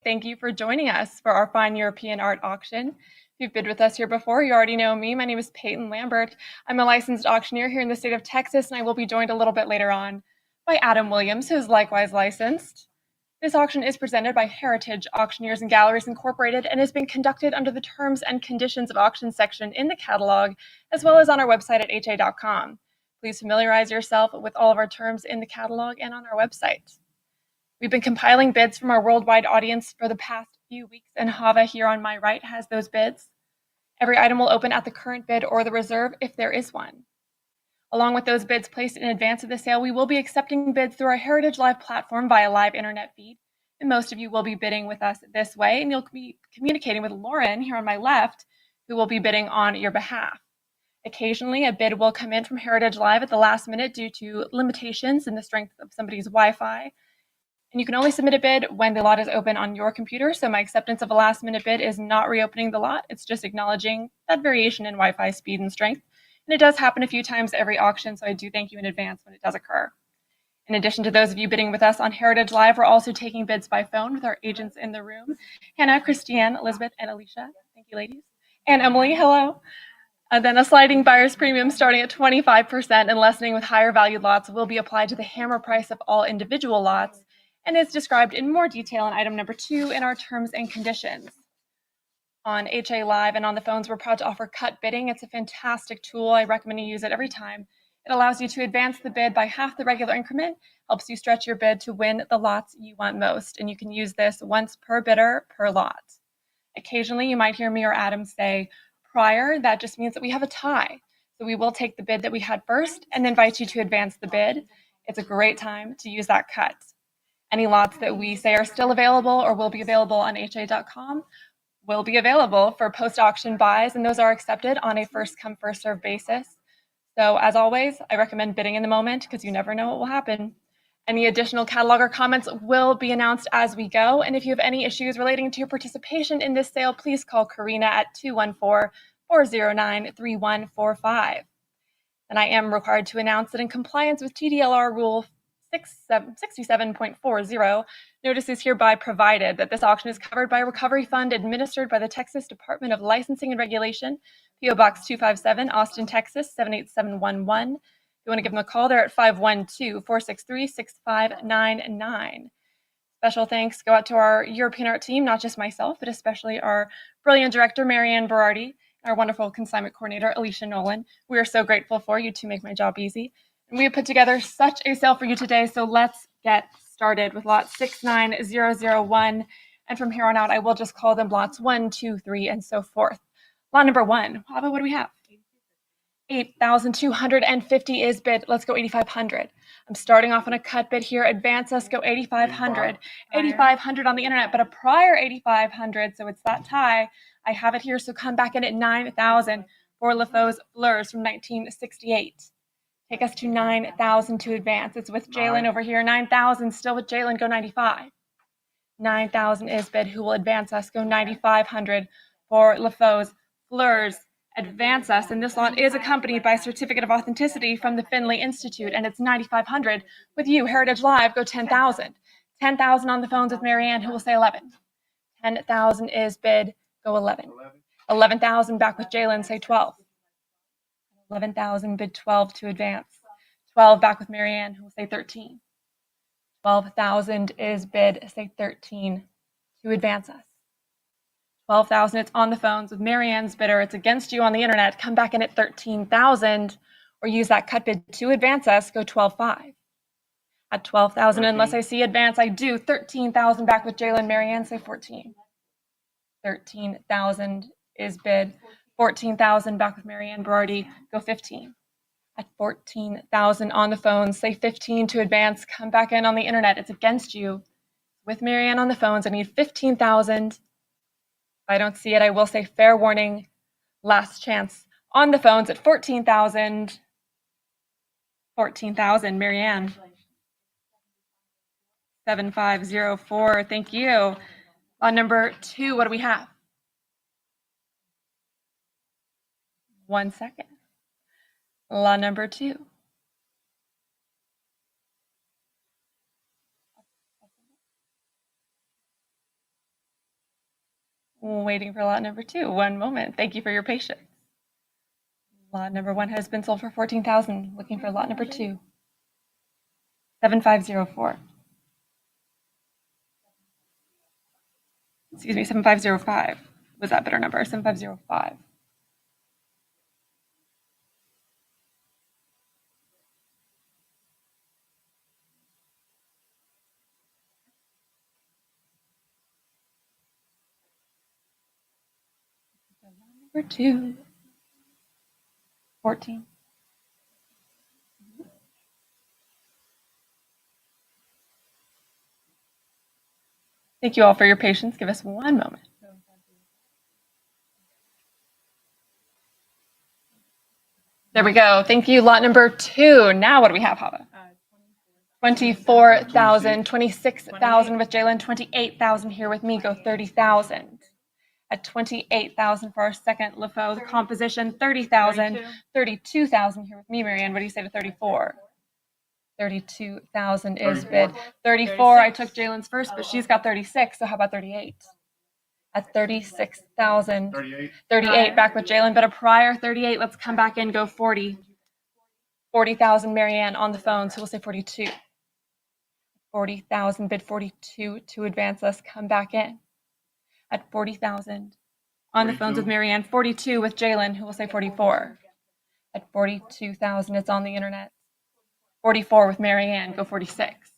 thank you for joining us for our fine European art auction. If you've bid with us here before, you already know me. My name is Peyton Lambert. I'm a licensed auctioneer here in the state of Texas, and I will be joined a little bit later on by Adam Williams, who is likewise licensed. This auction is presented by Heritage Auctioneers and Galleries Incorporated and has been conducted under the terms and conditions of auction section in the catalog, as well as on our website at ha.com. Please familiarize yourself with all of our terms in the catalog and on our website. We've been compiling bids from our worldwide audience for the past few weeks, and Hava here on my right has those bids. Every item will open at the current bid or the reserve if there is one. Along with those bids placed in advance of the sale, we will be accepting bids through our Heritage Live platform via live internet feed. And most of you will be bidding with us this way, and you'll be communicating with Lauren here on my left, who will be bidding on your behalf. Occasionally, a bid will come in from Heritage Live at the last minute due to limitations in the strength of somebody's Wi-Fi. And you can only submit a bid when the lot is open on your computer, so my acceptance of a last-minute bid is not reopening the lot. It's just acknowledging that variation in Wi-Fi speed and strength. And it does happen a few times every auction, so I do thank you in advance when it does occur. In addition to those of you bidding with us on Heritage Live, we're also taking bids by phone with our agents in the room. Hannah, Christiane, Elizabeth, and Alicia. Thank you, ladies. And Emily, hello. And then a sliding buyer's premium starting at 25% and lessening with higher valued lots will be applied to the hammer price of all individual lots, and is described in more detail in item number 2 in our terms and conditions. On HA Live and on the phones, we're proud to offer cut bidding. It's a fantastic tool. I recommend you use it every time. It allows you to advance the bid by half the regular increment, helps you stretch your bid to win the lots you want most, and you can use this once per bidder per lot. Occasionally, you might hear me or Adam say prior. That just means that we have a tie. So we will take the bid that we had first and invite you to advance the bid. It's a great time to use that cut. Any lots that we say are still available or will be available on ha.com will be available for post-auction buys, and those are accepted on a first-come, first-served basis. So as always, I recommend bidding in the moment because you never know what will happen. Any additional catalog or comments will be announced as we go, and if you have any issues relating to your participation in this sale, please call Karina at 214-409-3145. And I am required to announce that in compliance with TDLR Rule 67.40, notice is hereby provided that this auction is covered by a recovery fund administered by the Texas Department of Licensing and Regulation, P.O. Box 257, Austin, Texas 78711. If you want to give them a call, they're at 512-463-6599. Special thanks go out to our European art team, not just myself, but especially our brilliant director, Marianne Berardi, our wonderful consignment coordinator, Alicia Nolan. We are so grateful for you to make my job easy. We have put together such a sale for you today, so let's get started with lot 69001. And from here on out, I will just call them lots 1, 2, 3, and so forth. Lot number 1, Hava, what do we have? 8,250 is bid. Let's go 8,500. I'm starting off on a cut bid here. Advance us, go 8,500. 8,500 on the internet, but a prior 8,500, so it's that tie. I have it here, so come back in at 9,000 for LaFaux's Fleurs from 1968. Take us to 9,000 to advance. It's with Jalen over here. 9,000, still with Jalen, go 95. 9,000 is bid. Who will advance us? Go 9,500 for LaFaux's Fleurs. Advance us, and this lot is accompanied by a certificate of authenticity from the Finley Institute, and it's 9,500 with you, Heritage Live, go 10,000. 10,000 on the phones with Marianne, who will say 11. 10,000 is bid, go 11. 11,000 back with Jalen, say 12. 11,000 bid 12 to advance. 12 back with Marianne, who will say 13. 12,000 is bid, say 13 to advance us. 12,000, it's on the phones with Marianne's bidder. It's against you on the internet. Come back in at 13,000 or use that cut bid to advance us. Go 12,500. At 12,000, unless I see advance, I do. 13,000 back with Jalen. Marianne, say 14. 13,000 is bid. 14,000 back with Marianne Berardi. Go 15. At 14,000 on the phone, say 15 to advance. Come back in on the internet. It's against you. With Marianne on the phones, I need 15,000. If I don't see it, I will say fair warning. Last chance on the phones at 14,000. 14,000, Marianne. 7504, thank you. On number 2, what do we have? 1 second. Lot number 2. Waiting for lot number 2. One moment. Thank you for your patience. Lot number 1 has been sold for $14,000. Looking for lot number 2. 7504. Excuse me, 7505. Was that better number? 7505. Number 2. 14. Thank you all for your patience. Give us one moment. There we go. Thank you. Lot number 2. Now what do we have, Hava? 24,000, 26,000 with Jalen, 28,000 here with me. Go 30,000. At 28,000 for our second LeFaux, the composition, 30,000, 32,000 here with me, Marianne. What do you say to 34? 32,000 is bid. 34, I took Jalen's first, but she's got 36, so how about 38? At 36,000. 38 back with Jalen, but a prior 38. Let's come back in, go 40. 40,000, Marianne on the phone, so we'll say 42. 40,000, bid 42 to advance us, come back in. At 40,000 on the phones with Marianne, 42 with Jalen, who will say 44. At 42,000, it's on the internet. 44 with Marianne, go 46.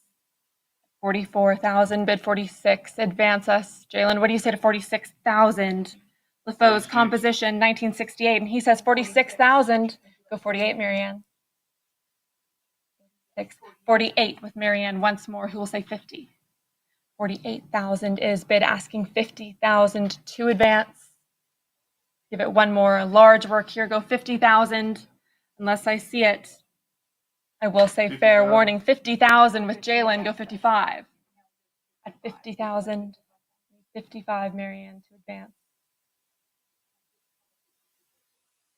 44,000, bid 46, advance us. Jalen, what do you say to 46,000? LeFaux's composition, 1968, and he says 46,000, go 48, Marianne. 48 with Marianne once more, who will say 50. 48,000 is bid, asking 50,000 to advance. Give it one more large work here, go 50,000. Unless I see it, I will say fair warning, 50,000 with Jalen, go 55. At 50,000, 55, Marianne to advance.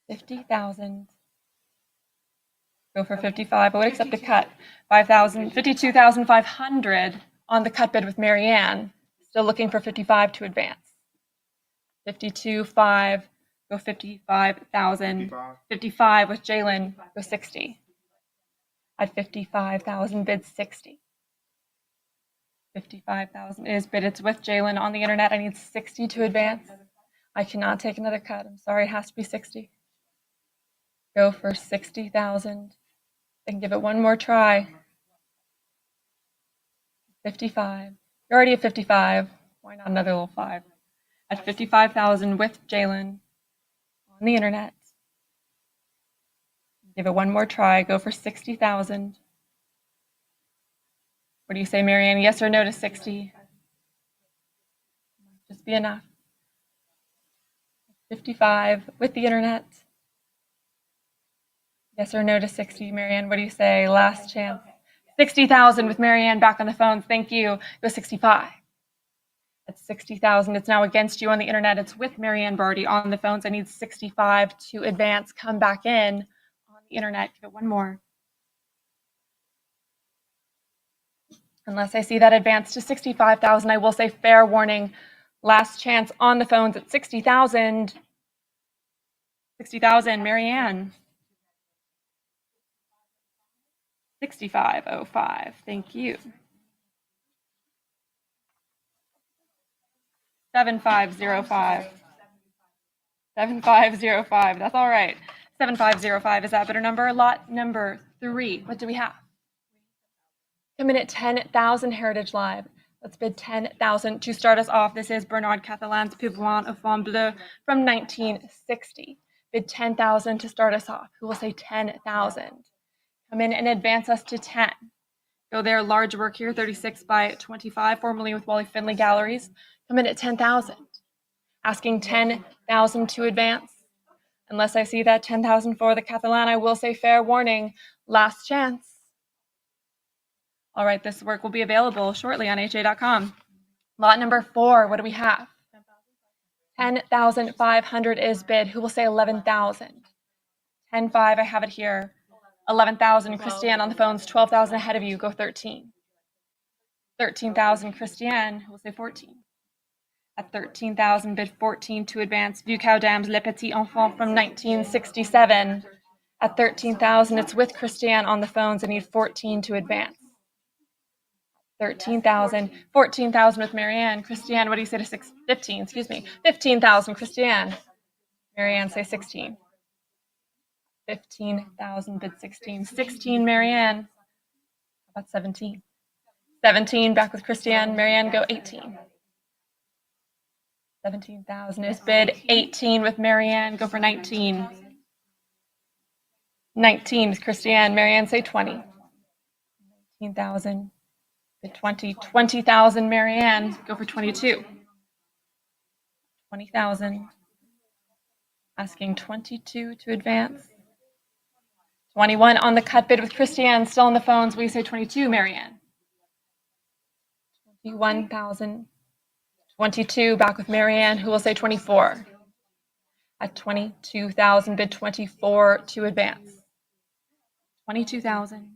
50,000. Go for 55. I would accept a cut. 5,000, 52,500 on the cut bid with Marianne. Still looking for 55 to advance. 52,5. Go 55,000. 55 with Jalen. Go 60. At 55,000, bid 60. 55,000 is bid. It's with Jalen on the internet. I need 60 to advance. I cannot take another cut. I'm sorry. It has to be 60. Go for 60,000. And give it one more try. 55. You're already at 55. Why not another little 5? At 55,000 with Jalen on the internet. Give it one more try. Go for 60,000. What do you say, Marianne? Yes or no to 60? Just be enough. 55 with the internet. Yes or no to 60, Marianne? What do you say? Last chance. 60,000 with Marianne back on the phones. Thank you. Go 65. At 60,000, it's now against you on the internet. It's with Marianne Barty on the phones. I need 65 to advance. Come back in on the internet. Give it one more. Unless I see that advance to 65,000, I will say fair warning. Last chance on the phones at 60,000. 60,000, Marianne. 6505. Thank you. 7505. 7505. That's all right. 7505 is that better number? Lot number 3. What do we have? Come in at 10,000 Heritage Live. Let's bid 10,000 to start us off. This is Bernard Catalan's Pivot of Fond Bleu from 1960. Bid 10,000 to start us off. Who will say 10,000? Come in and advance us to 10. Go there, large work here, 36 by 25, formerly with Wally Finley Galleries. Come in at 10,000. Asking 10,000 to advance. Unless I see that 10,000 for the Catalan, I will say fair warning. Last chance. All right, this work will be available shortly on ha.com. Lot number 4, what do we have? 10,500 is bid. Who will say 11,000? 10.5, I have it here. 11,000, Christiane on the phones, 12,000 ahead of you, go 13. 13,000, Christiane, who will say 14. At 13,000, bid 14 to advance. Vieux Cow Dam's Le Petit Enfant from 1967. At 13,000, it's with Christiane on the phones. I need 14 to advance. 13,000, 14,000 with Marianne. Christiane, what do you say to 15? Excuse me, 15,000, Christiane. Marianne, say 16. 15,000, bid 16. 16, Marianne. How about 17? 17, back with Christiane. Marianne, go 18. 17,000 is bid 18 with Marianne. Go for 19. 19 with Christiane. Marianne, say 20. 19,000. Bid 20. 20,000, Marianne. Go for 22. 20,000. Asking 22 to advance. 21 on the cut bid with Christiane. Still on the phones. Will you say 22, Marianne? 21,000. 22, back with Marianne, who will say 24. At 22,000, bid 24 to advance. 22,000.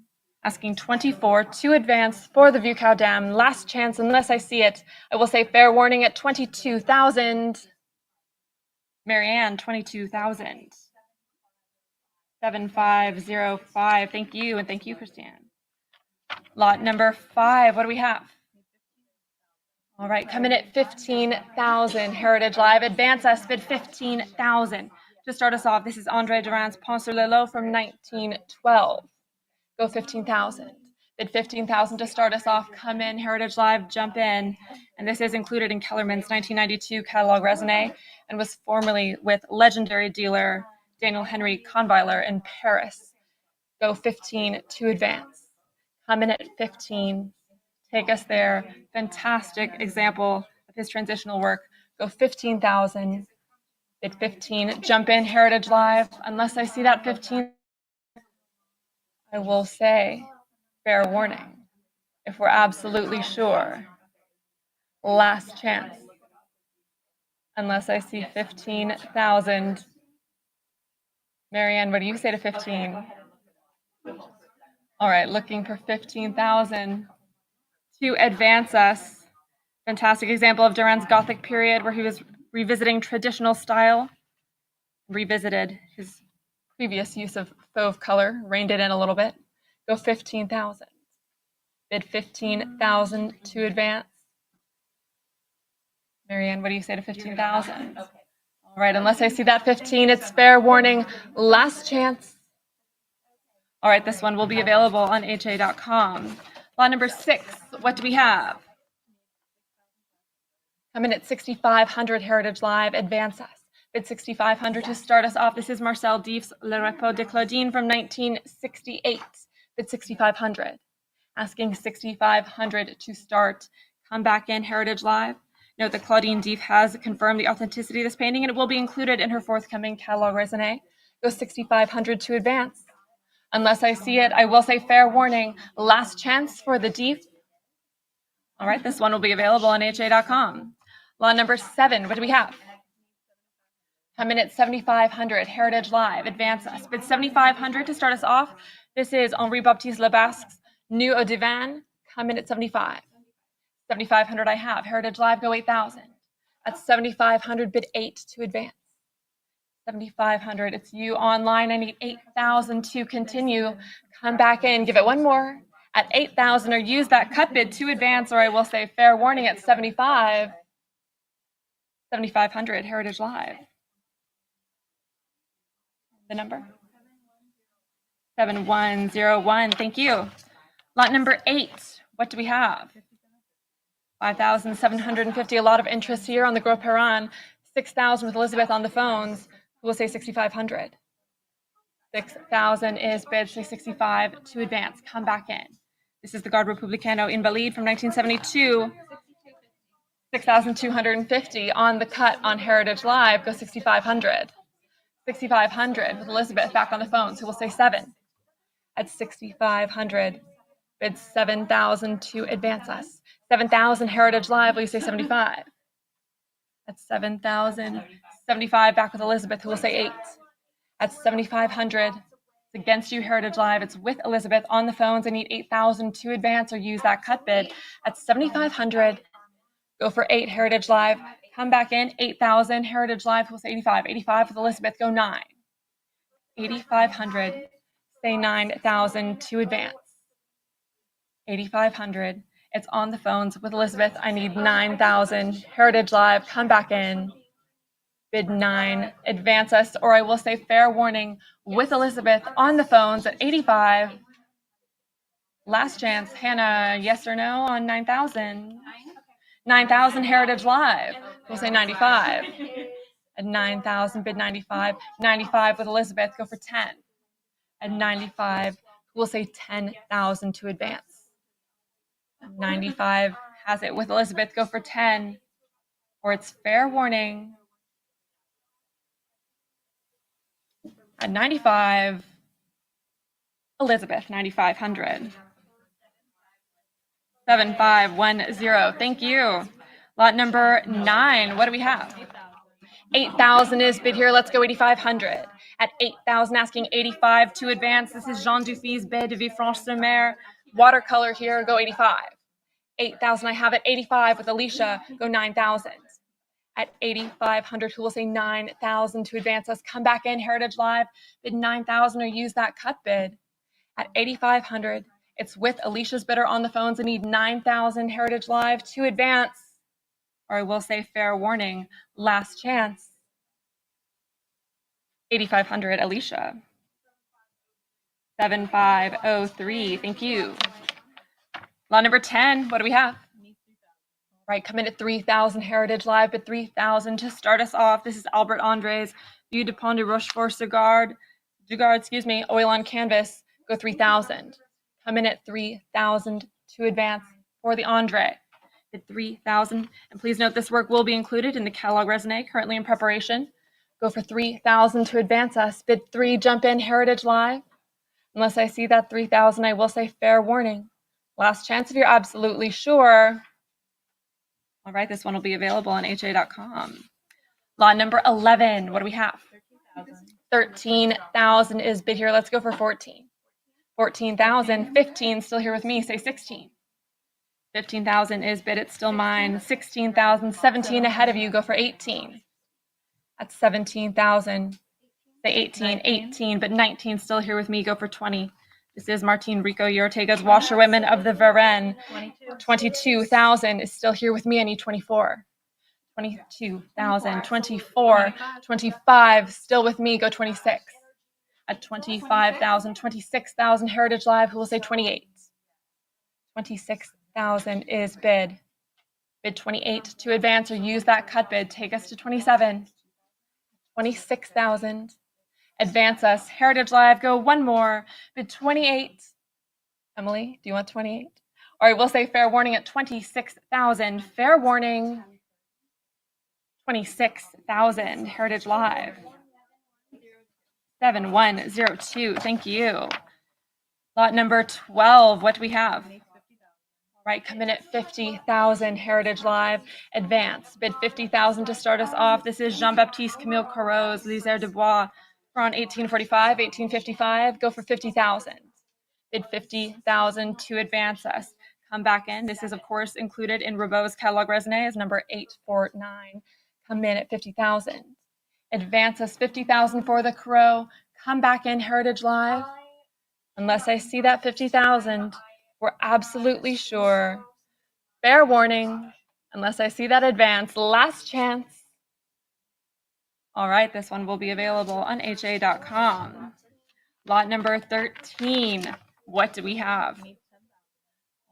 Asking 24 to advance for the Vieux Cow Dam. Last chance, unless I see it. I will say fair warning at 22,000. Marianne, 22,000. 7505. Thank you, and thank you, Christiane. Lot number 5. What do we have? All right, come in at 15,000. Heritage Live, advance us, bid 15,000. To start us off, this is Andre Durand's Pont sur le Lot from 1912. Go 15,000. Bid 15,000 to start us off. Come in, Heritage Live, jump in. And this is included in Kellerman's 1992 catalog raisonné and was formerly with legendary dealer Daniel Henry Conviler in Paris. Go 15 to advance. Come in at 15. Take us there. Fantastic example of his transitional work. Go 15,000. Bid 15. Jump in, Heritage Live. Unless I see that 15, I will say fair warning. If we're absolutely sure. Last chance. Unless I see 15,000. Marianne, what do you say to 15? All right, looking for 15,000. To advance us. Fantastic example of Durand's Gothic period where he was revisiting traditional style, revisited his previous use of fauve color, reined it in a little bit. Go 15,000. Bid 15,000 to advance. Marianne, what do you say to 15,000? All right, unless I see that 15, it's fair warning. Last chance. All right, this one will be available on ha.com. Lot number 6, what do we have? Come in at 6,500, Heritage Live, advance us. Bid 6,500 to start us off. This is Marcel Diff's Le Repos de Claudine from 1968. Bid 6,500. Asking 6,500 to start. Come back in, Heritage Live. Note that Claudine Diff has confirmed the authenticity of this painting and it will be included in her forthcoming catalog raisonné. Go 6,500 to advance. Unless I see it, I will say fair warning. Last chance for the Diff. All right, this one will be available on ha.com. Lot number 7, what do we have? Come in at 7,500, Heritage Live, advance us. Bid 7,500 to start us off. This is Henri Baptiste Le Basque's Nuit au Divan. Come in at 75. 7,500 I have. Heritage Live, go 8,000. At 7,500, bid 8 to advance. 7,500, it's you online. I need 8,000 to continue. Come back in, give it one more. At 8,000 or use that cut bid to advance, or I will say fair warning at 75. 7,500, Heritage Live. The number? 7101, thank you. Lot number 8, what do we have? 5,750, a lot of interest here on the Gros Perrin. 6,000 with Elizabeth on the phones, who will say 6,500. 6,000 is bid, say 65 to advance. Come back in. This is the Garde Republicano Invalide from 1972. 6,250 on the cut on Heritage Live. Go 6,500. 6,500 with Elizabeth back on the phones, who will say 7. At 6,500, bid 7,000 to advance us. 7,000 Heritage Live, will you say 75? At 7,000, 75 back with Elizabeth, who will say 8. At 7,500, it's against you, Heritage Live. It's with Elizabeth on the phones. I need 8,000 to advance or use that cut bid. At 7,500, go for 8, Heritage Live. Come back in. 8,000. Heritage Live will say 85. 85 with Elizabeth. Go 9. 8,500. Say 9,000 to advance. 8,500. It's on the phones with Elizabeth. I need 9,000. Heritage Live. Come back in. Bid 9. Advance us, or I will say fair warning with Elizabeth on the phones at 85. Last chance. Hannah, yes or no on 9,000? 9,000 Heritage Live. We'll say 95. At 9,000, bid 95. 95 with Elizabeth. Go for 10. At 95, we'll say 10,000 to advance. 95 has it with Elizabeth. Go for 10, or it's fair warning. At 95, Elizabeth, 9,500. 7510. Thank you. Lot number 9. What do we have? 8,000 is bid here. Let's go 8,500. At 8,000, asking 85 to advance. This is Jean Dufy's bid de Villefranche-sur-Mer. Watercolor here. Go 85. 8,000. I have it. 85 with Alicia. Go 9,000. At 8,500, who will say 9,000 to advance us? Come back in. Heritage Live. Bid 9,000 or use that cut bid. At 8,500, it's with Alicia's bidder on the phones. I need 9,000 Heritage Live to advance. Or I will say fair warning, last chance. 8,500, Alicia. 7503, thank you. Lot number 10, what do we have? Right, come in at 3,000 Heritage Live, but 3,000 to start us off. This is Albert Andres, Vieux de Pont de Rochefort Dugard, oil on canvas, go 3,000. Come in at 3,000 to advance for the Andre. At 3,000, and please note this work will be included in the catalog raisonné currently in preparation. Go for 3,000 to advance us. Bid 3, jump in, Heritage Live. Unless I see that 3,000, I will say fair warning. Last chance if you're absolutely sure. All right, this one will be available on ha.com. Lot number 11, what do we have? 13,000 is bid here. Let's go for 14. 14,000, 15 still here with me, say 16. 15,000 is bid, it's still mine. 16,000, 17 ahead of you, go for 18. That's 17,000, say 18, 18, but 19 still here with me, go for 20. This is Martin Rico Ortega's Washerwomen of the Varenne. 22,000 is still here with me, I need 24. 22,000, 24, 25, still with me, go 26. At 25,000, 26,000 Heritage Live, who will say 28. 26,000 is bid. Bid 28 to advance or use that cut bid. Take us to 27. 26,000. Advance us. Heritage Live, go one more. Bid 28. Emily, do you want 28? Or I will say fair warning at 26,000. Fair warning. 26,000. Heritage Live. 7102. Thank you. Lot number 12. What do we have? Right, come in at 50,000 Heritage Live. Advance. Bid 50,000 to start us off. This is Jean-Baptiste Camille Corot's Lisère de Bois from 1845, 1855. Go for 50,000. Bid 50,000 to advance us. Come back in. This is, of course, included in Rabot's catalog raisonné as number 849. Come in at 50,000. Advance us 50,000 for the Corot. Come back in, Heritage Live. Unless I see that 50,000, we're absolutely sure. Fair warning, unless I see that advance. Last chance. All right, this one will be available on ha.com. Lot number 13. What do we have?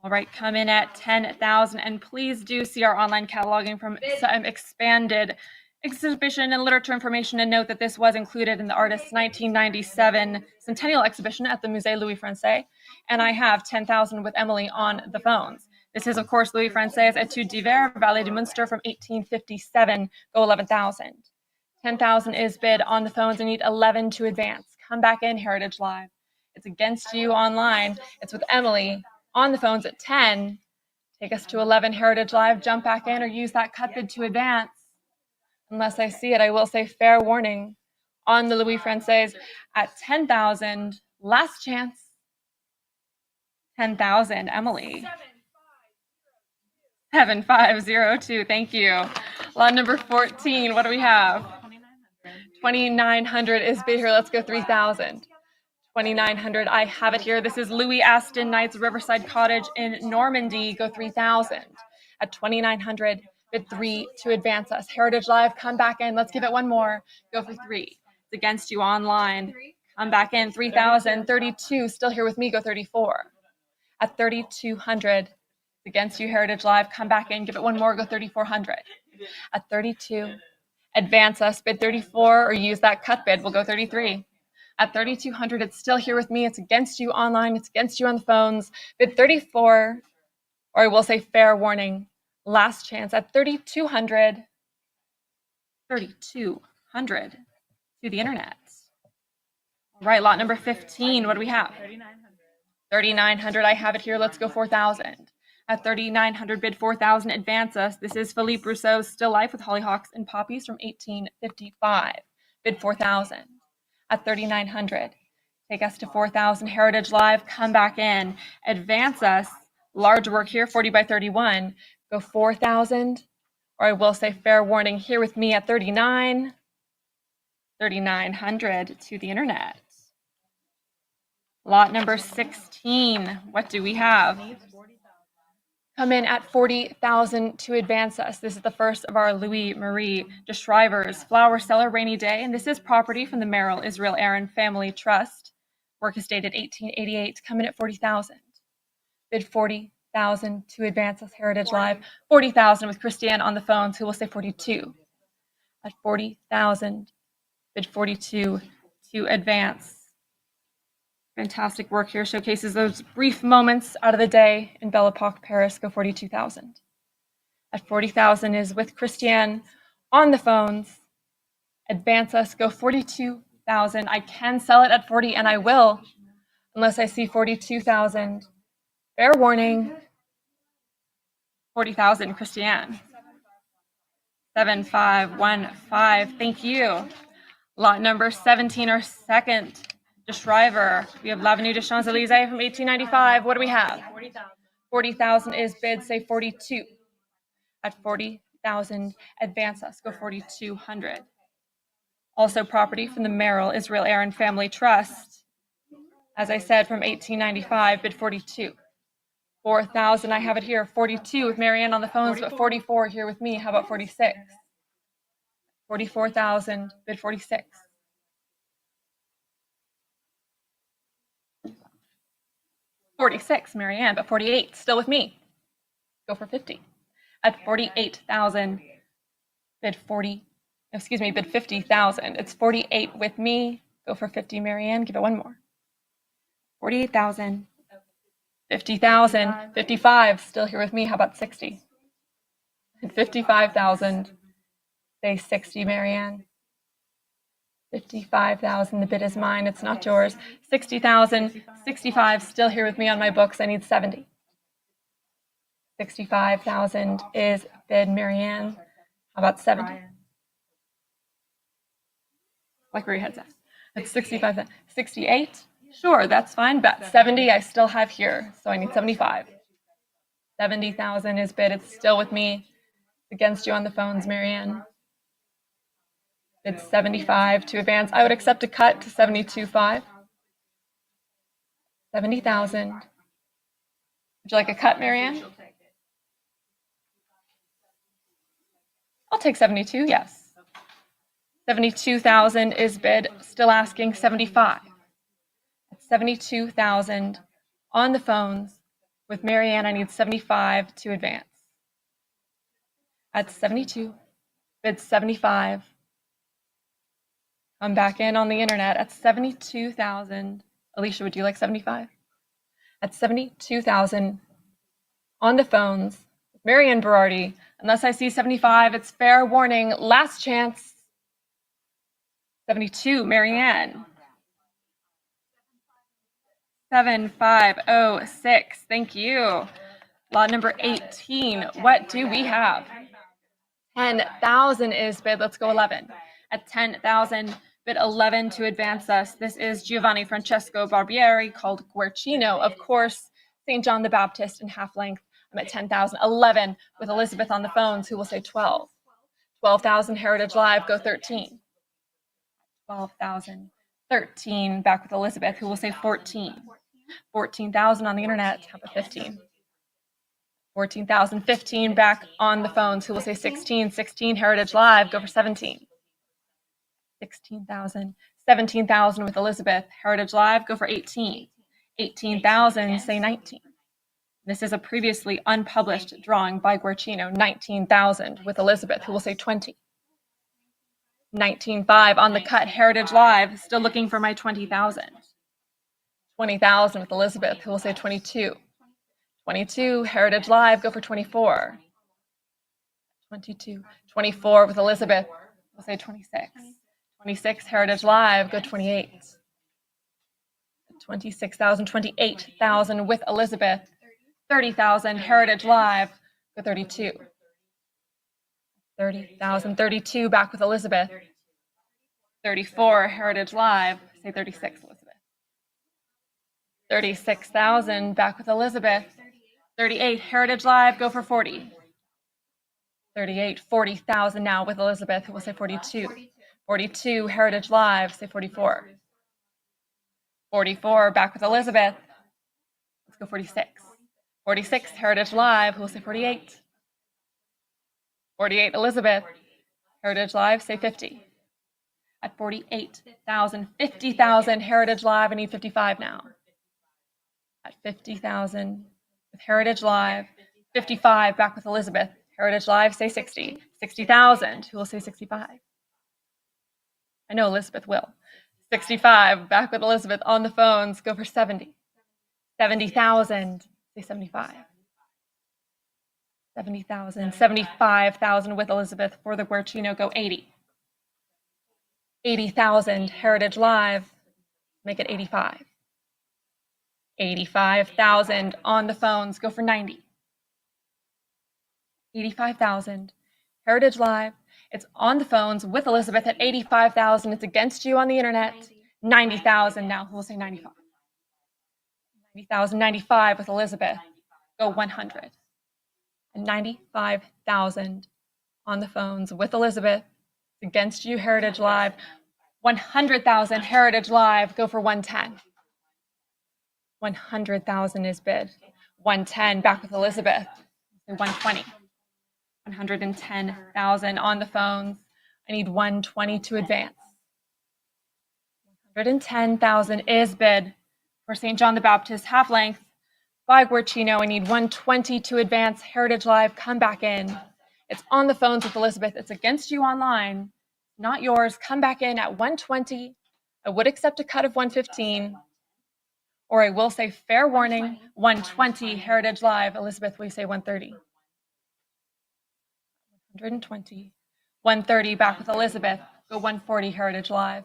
All right, come in at 10,000. And please do see our online cataloging from expanded exhibition and literature information, and note that this was included in the artist's 1997 Centennial exhibition at the Musée Louis Français. And I have 10,000 with Emily on the phones. This is, of course, Louis Français' Etudes d'Hiver, Vallée du Munster from 1857. Go 11,000. 10,000 is bid on the phones. I need 11 to advance. Come back in, Heritage Live. It's against you online. It's with Emily on the phones at 10. Take us to 11, Heritage Live. Jump back in or use that cut bid to advance. Unless I see it, I will say fair warning on the Louis Français at 10,000. Last chance. 10,000, Emily. 7502. Thank you. Lot number 14. What do we have? 2,900 is bid here. Let's go 3,000. 2,900. I have it here. This is Louis Aston Knights Riverside Cottage in Normandy. Go 3,000. At 2,900, bid 3 to advance us. Heritage Live, come back in. Let's give it one more. Go for 3. It's against you online. Come back in. 3,000. 32. Still here with me. Go 34. At 3,200. Against you, Heritage Live. Come back in. Give it one more. Go 3,400. At 32. Advance us. Bid 34 or use that cut bid. We'll go 33. At 3,200, it's still here with me. It's against you online. It's against you on the phones. Bid 34, or I will say fair warning. Last chance at 3,200. 3,200 to the internet. All right, lot number 15. What do we have? 3,900. I have it here. Let's go 4,000. At 3,900, bid 4,000. Advance us. This is Philippe Rousseau's Still Life with Hollyhocks and Poppies from 1855. Bid 4,000. At 3,900. Take us to 4,000. Heritage Live, come back in. Advance us. Large work here, 40 by 31. Go 4,000. Or I will say fair warning here with me at 39. 3,900 to the internet. Lot number 16. What do we have? Come in at 40,000 to advance us. This is the first of our Louis Marie de Schrijver's Flower Cellar Rainy Day, and this is property from the Merrill Israel Aaron Family Trust. Work is dated 1888. Come in at 40,000. Bid 40,000 to advance us. Heritage Live. 40,000 with Christiane on the phones, who will say 42. At 40,000. Bid 42 to advance. Fantastic work here. Showcases those brief moments out of the day in Belle Epoque, Paris. Go 42,000. At 40,000 is with Christiane on the phones. Advance us. Go 42,000. I can sell it at 40, and I will, unless I see 42,000. Fair warning. 40,000, Christiane. 7515. Thank you. Lot number 17, our second de Schrijver. We have L'Avenue des Champs-Élysées from 1895. What do we have? 40,000 is bid, say 42. At 40,000, advance us. Go 4,200. Also property from the Merrill Israel Aaron Family Trust. As I said, from 1895, bid 42. 4,000, I have it here. 42 with Marianne on the phones, but 44 here with me. How about 46? 44,000, bid 46. 46, Marianne, but 48, still with me. Go for 50. At 48,000, bid 50,000. It's 48 with me. Go for 50, Marianne. Give it one more. 48,000. 50,000. 55, still here with me. How about 60? And 55,000. Say 60, Marianne. 55,000, the bid is mine, it's not yours. 60,000, 65, still here with me on my books, I need 70. 65,000 is bid, Marianne. How about 70? Like where your head's at. That's 65, 68? Sure, that's fine, but 70 I still have here, so I need 75. 70,000 is bid, it's still with me. Against you on the phones, Marianne. It's 75 to advance. I would accept a cut to 72.5. 70,000. Would you like a cut, Marianne? I'll take 72, yes. 72,000 is bid, still asking 75. 72,000 on the phones. With Marianne, I need 75 to advance. At 72, bid 75. I'm back in on the internet at 72,000. Alicia, would you like 75? At 72,000 on the phones. Marianne Berardi. Unless I see 75, it's fair warning. Last chance. 72, Marianne. 7506. Thank you. Lot number 18. What do we have? 10,000 is bid. Let's go 11. At 10,000, bid 11 to advance us. This is Giovanni Francesco Barbieri, called Guercino. Of course, St. John the Baptist in half length. I'm at 10,000. 11 with Elizabeth on the phones, who will say 12. 12,000 Heritage Live, go 13. 12,000. 13 back with Elizabeth, who will say 14. 14,000 on the internet, how about 15? 14,000. 15 back on the phones, who will say 16. 16 Heritage Live, go for 17. 16,000. 17,000 with Elizabeth, Heritage Live, go for 18. 18,000, say 19. This is a previously unpublished drawing by Guercino. 19,000 with Elizabeth, who will say 20. 19.5 on the cut, Heritage Live, still looking for my 20,000. 20,000 with Elizabeth, who will say 22. 22, Heritage Live, go for 24. 22. 24 with Elizabeth, we'll say 26. 26, Heritage Live, go 28. 26,000, 28,000 with Elizabeth. 30,000, Heritage Live, go 32. 30,000, 32 back with Elizabeth. 34, Heritage Live, say 36, Elizabeth. 36,000 back with Elizabeth. 38, Heritage Live, go for 40. 38, 40,000 now with Elizabeth, who will say 42. 42, Heritage Live, say 44. 44, back with Elizabeth. Let's go 46. 46, Heritage Live, who will say 48. 48, Elizabeth. Heritage Live, say 50. At 48,000, 50,000, Heritage Live, I need 55 now. At 50,000 with Heritage Live. 55, back with Elizabeth. Heritage Live, say 60. 60,000, who will say 65? I know Elizabeth will. 65, back with Elizabeth on the phones, go for 70. 70,000, say 75. 70,000, 75,000 with Elizabeth for the Guercino, go 80. 80,000, Heritage Live, make it 85. 85,000 on the phones, go for 90. 85,000, Heritage Live, it's on the phones with Elizabeth at 85,000, it's against you on the internet. 90,000 now, who will say 95? 90,000, 95 with Elizabeth, go 100. And 95,000 on the phones with Elizabeth, it's against you, Heritage Live. 100,000, Heritage Live, go for 110. 100,000 is bid. 110, back with Elizabeth, 120. 110,000 on the phones. I need 120 to advance. 110,000 is bid for St. John the Baptist half length by Guercino. I need 120 to advance. Heritage Live, come back in. It's on the phones with Elizabeth. It's against you online, not yours. Come back in at 120. I would accept a cut of 115, or I will say fair warning, 120, Heritage Live. Elizabeth, will you say 130? 120. 130, back with Elizabeth. Go 140, Heritage Live.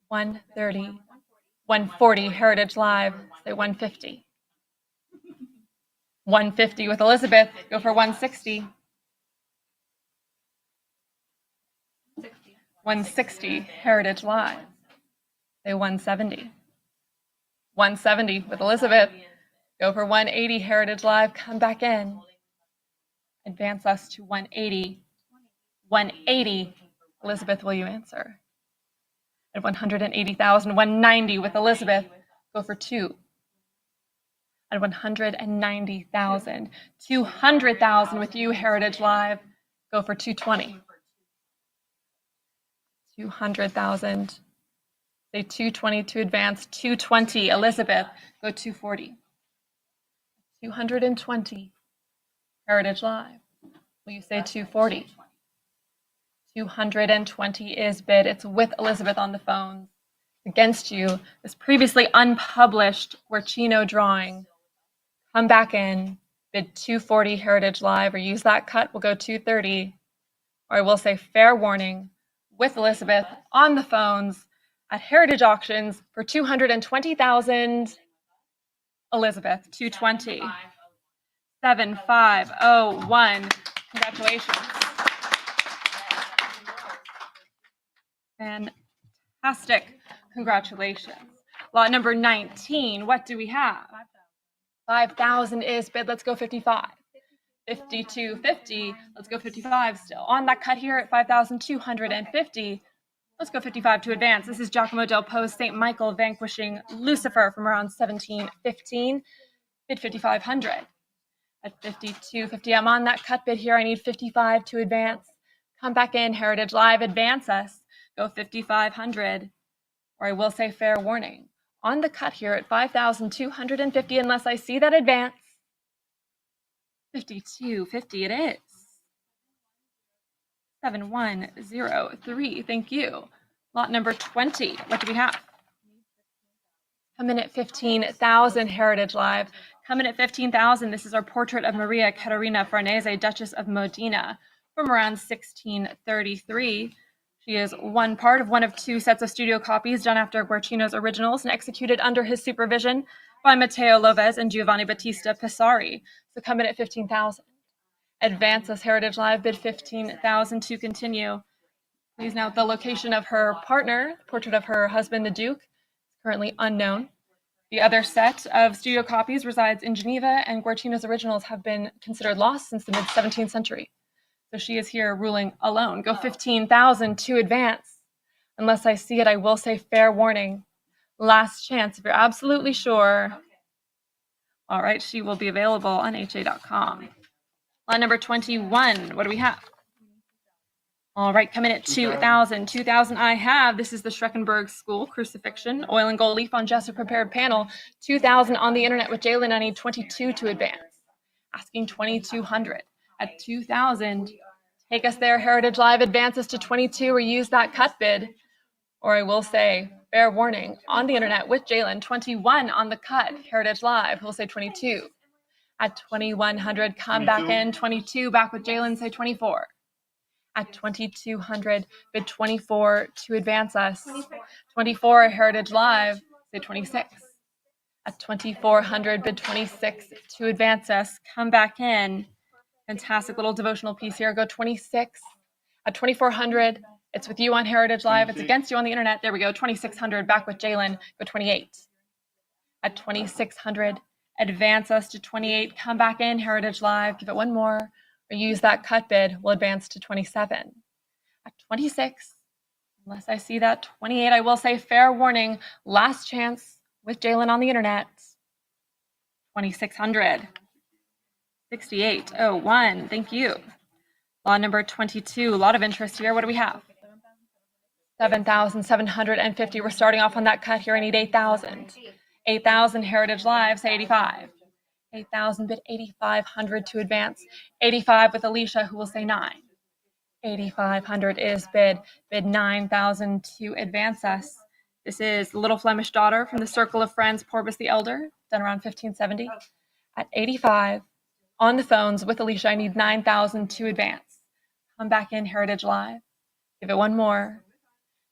130. 140, Heritage Live. Say 150. 150 with Elizabeth. Go for 160. 160, Heritage Live. Say 170. 170 with Elizabeth. Go for 180, Heritage Live. Come back in. Advance us to 180. 180, Elizabeth, will you answer? At 180,000, 190 with Elizabeth, go for 2. At 190,000, 200,000 with you, Heritage Live, go for 220. 200,000, say 220 to advance, 220, Elizabeth, go 240. 220, Heritage Live, will you say 240? 220 is bid. It's with Elizabeth on the phone. Against you, this previously unpublished Guercino drawing. Come back in, bid 240, Heritage Live, or use that cut, we'll go 230. Or I will say fair warning, with Elizabeth on the phones at Heritage Auctions for 220,000. Elizabeth, 220. 7501. Congratulations. Fantastic. Congratulations. Lot number 19. What do we have? 5,000 is bid. Let's go 55. 52.50. Let's go 55 still. On that cut here at 5,250. Let's go 55 to advance. This is Giacomo Del Po's St. Michael vanquishing Lucifer from around 1715. Bid 5,500. At 52.50, I'm on that cut bid here. I need 55 to advance. Come back in, Heritage Live, advance us. Go 5,500. Or I will say fair warning. On the cut here at 5,250, unless I see that advance. 52.50 it is. 7103, thank you. Lot number 20, what do we have? Come in at 15,000, Heritage Live. Come in at 15,000. This is our portrait of Maria Caterina Farnese, Duchess of Modena, from around 1633. She is one part of one of two sets of studio copies done after Guercino's originals and executed under his supervision by Matteo Loves and Giovanni Battista Pesari. So come in at 15,000. Advance us, Heritage Live, bid 15,000 to continue. Please note the location of her partner, portrait of her husband, the Duke, is currently unknown. The other set of studio copies resides in Geneva, and Guercino's originals have been considered lost since the mid-17th century. So she is here ruling alone. Go 15,000 to advance. Unless I see it, I will say fair warning. Last chance, if you're absolutely sure. All right, she will be available on HA.com. Line number 21, what do we have? All right, coming at 2,000. 2,000 I have. This is the Schreckenberg School Crucifixion, oil and gold leaf on Jessup prepared panel. 2,000 on the internet with Jalen. I need 22 to advance. Asking 2,200. At 2,000, take us there, Heritage Live. Advance us to 22 or use that cut bid. Or I will say, fair warning, on the internet with Jalen. 21 on the cut, Heritage Live. He'll say 22. At 2,100, come back in. 22 back with Jalen, say 24. At 2,200, bid 24 to advance us. 24, Heritage Live, say 26. At 2,400, bid 26 to advance us. Come back in. Fantastic little devotional piece here. Go 26. At 2,400, it's with you on Heritage Live. It's against you on the internet. There we go. 2,600, back with Jalen. Go 28. At 2,600, advance us to 28. Come back in, Heritage Live. Give it one more. Or use that cut bid. We'll advance to 27. At 26, unless I see that 28, I will say fair warning. Last chance with Jalen on the internet. 2,600. 6801. Thank you. Law number 22. A lot of interest here. What do we have? 7,750. We're starting off on that cut here. I need 8,000. 8,000, Heritage Live. Say 85. 8,000, bid 8,500 to advance. 85 with Alicia, who will say 9. 8,500 is bid. Bid 9,000 to advance us. This is the Little Flemish Daughter from the Circle of Friends, Porpoise the Elder, done around 1570. At 85, on the phones with Alicia, I need 9,000 to advance. Come back in, Heritage Live. Give it one more.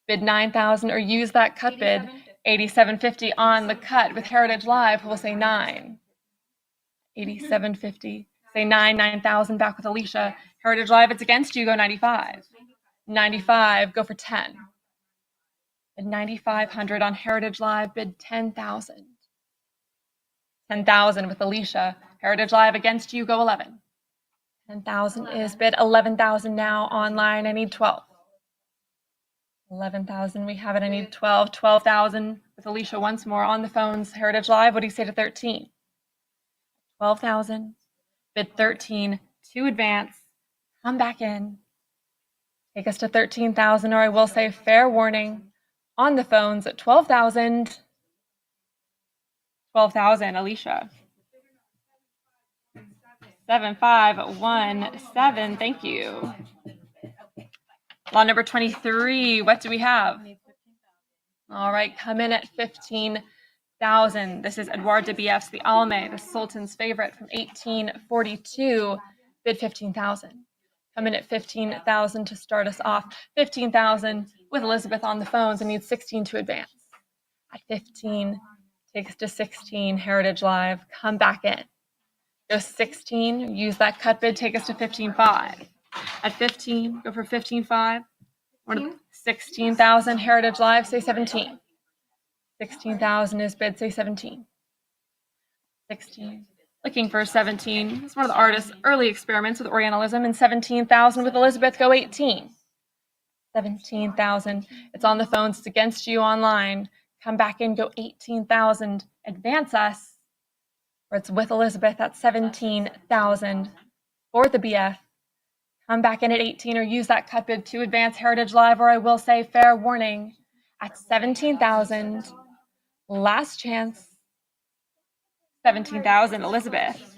Bid 9,000 or use that cut bid. 8750 on the cut with Heritage Live, who will say 9. 8750. Say 9,000 back with Alicia. Heritage Live, it's against you. Go 95. 95, go for 10. Bid 9,500 on Heritage Live. Bid 10,000. 10,000 with Alicia. Heritage Live against you. Go 11. 10,000 is bid. 11,000 now online. I need 12. 11,000. We have it. I need 12. 12,000 with Alicia once more on the phones. Heritage Live. What do you say to 13? 12,000. Bid 13 to advance. Come back in. Take us to 13,000, or I will say fair warning. On the phones at 12,000. 12,000, Alicia. 7517. Thank you. Law number 23. What do we have? All right, come in at 15,000. This is Edouard de Bieff's The Alme, the Sultan's favorite from 1842. Bid 15,000. Come in at 15,000 to start us off. 15,000 with Elizabeth on the phones. I need 16 to advance. At 15, takes to 16. Heritage Live. Come back in. Go 16. Use that cut bid. Take us to 15.5. At 15, go for 15.5. 16,000. Heritage Live. Say 17. 16,000 is bid. Say 17. 16. Looking for 17. It's one of the artist's early experiments with Orientalism, and 17,000 with Elizabeth, go 18. 17,000. It's on the phones, it's against you online. Come back in, go 18,000. Advance us. Or it's with Elizabeth at 17,000 for the BF. Come back in at 18 or use that cut bid to advance Heritage Live, or I will say fair warning at 17,000. Last chance. 17,000, Elizabeth.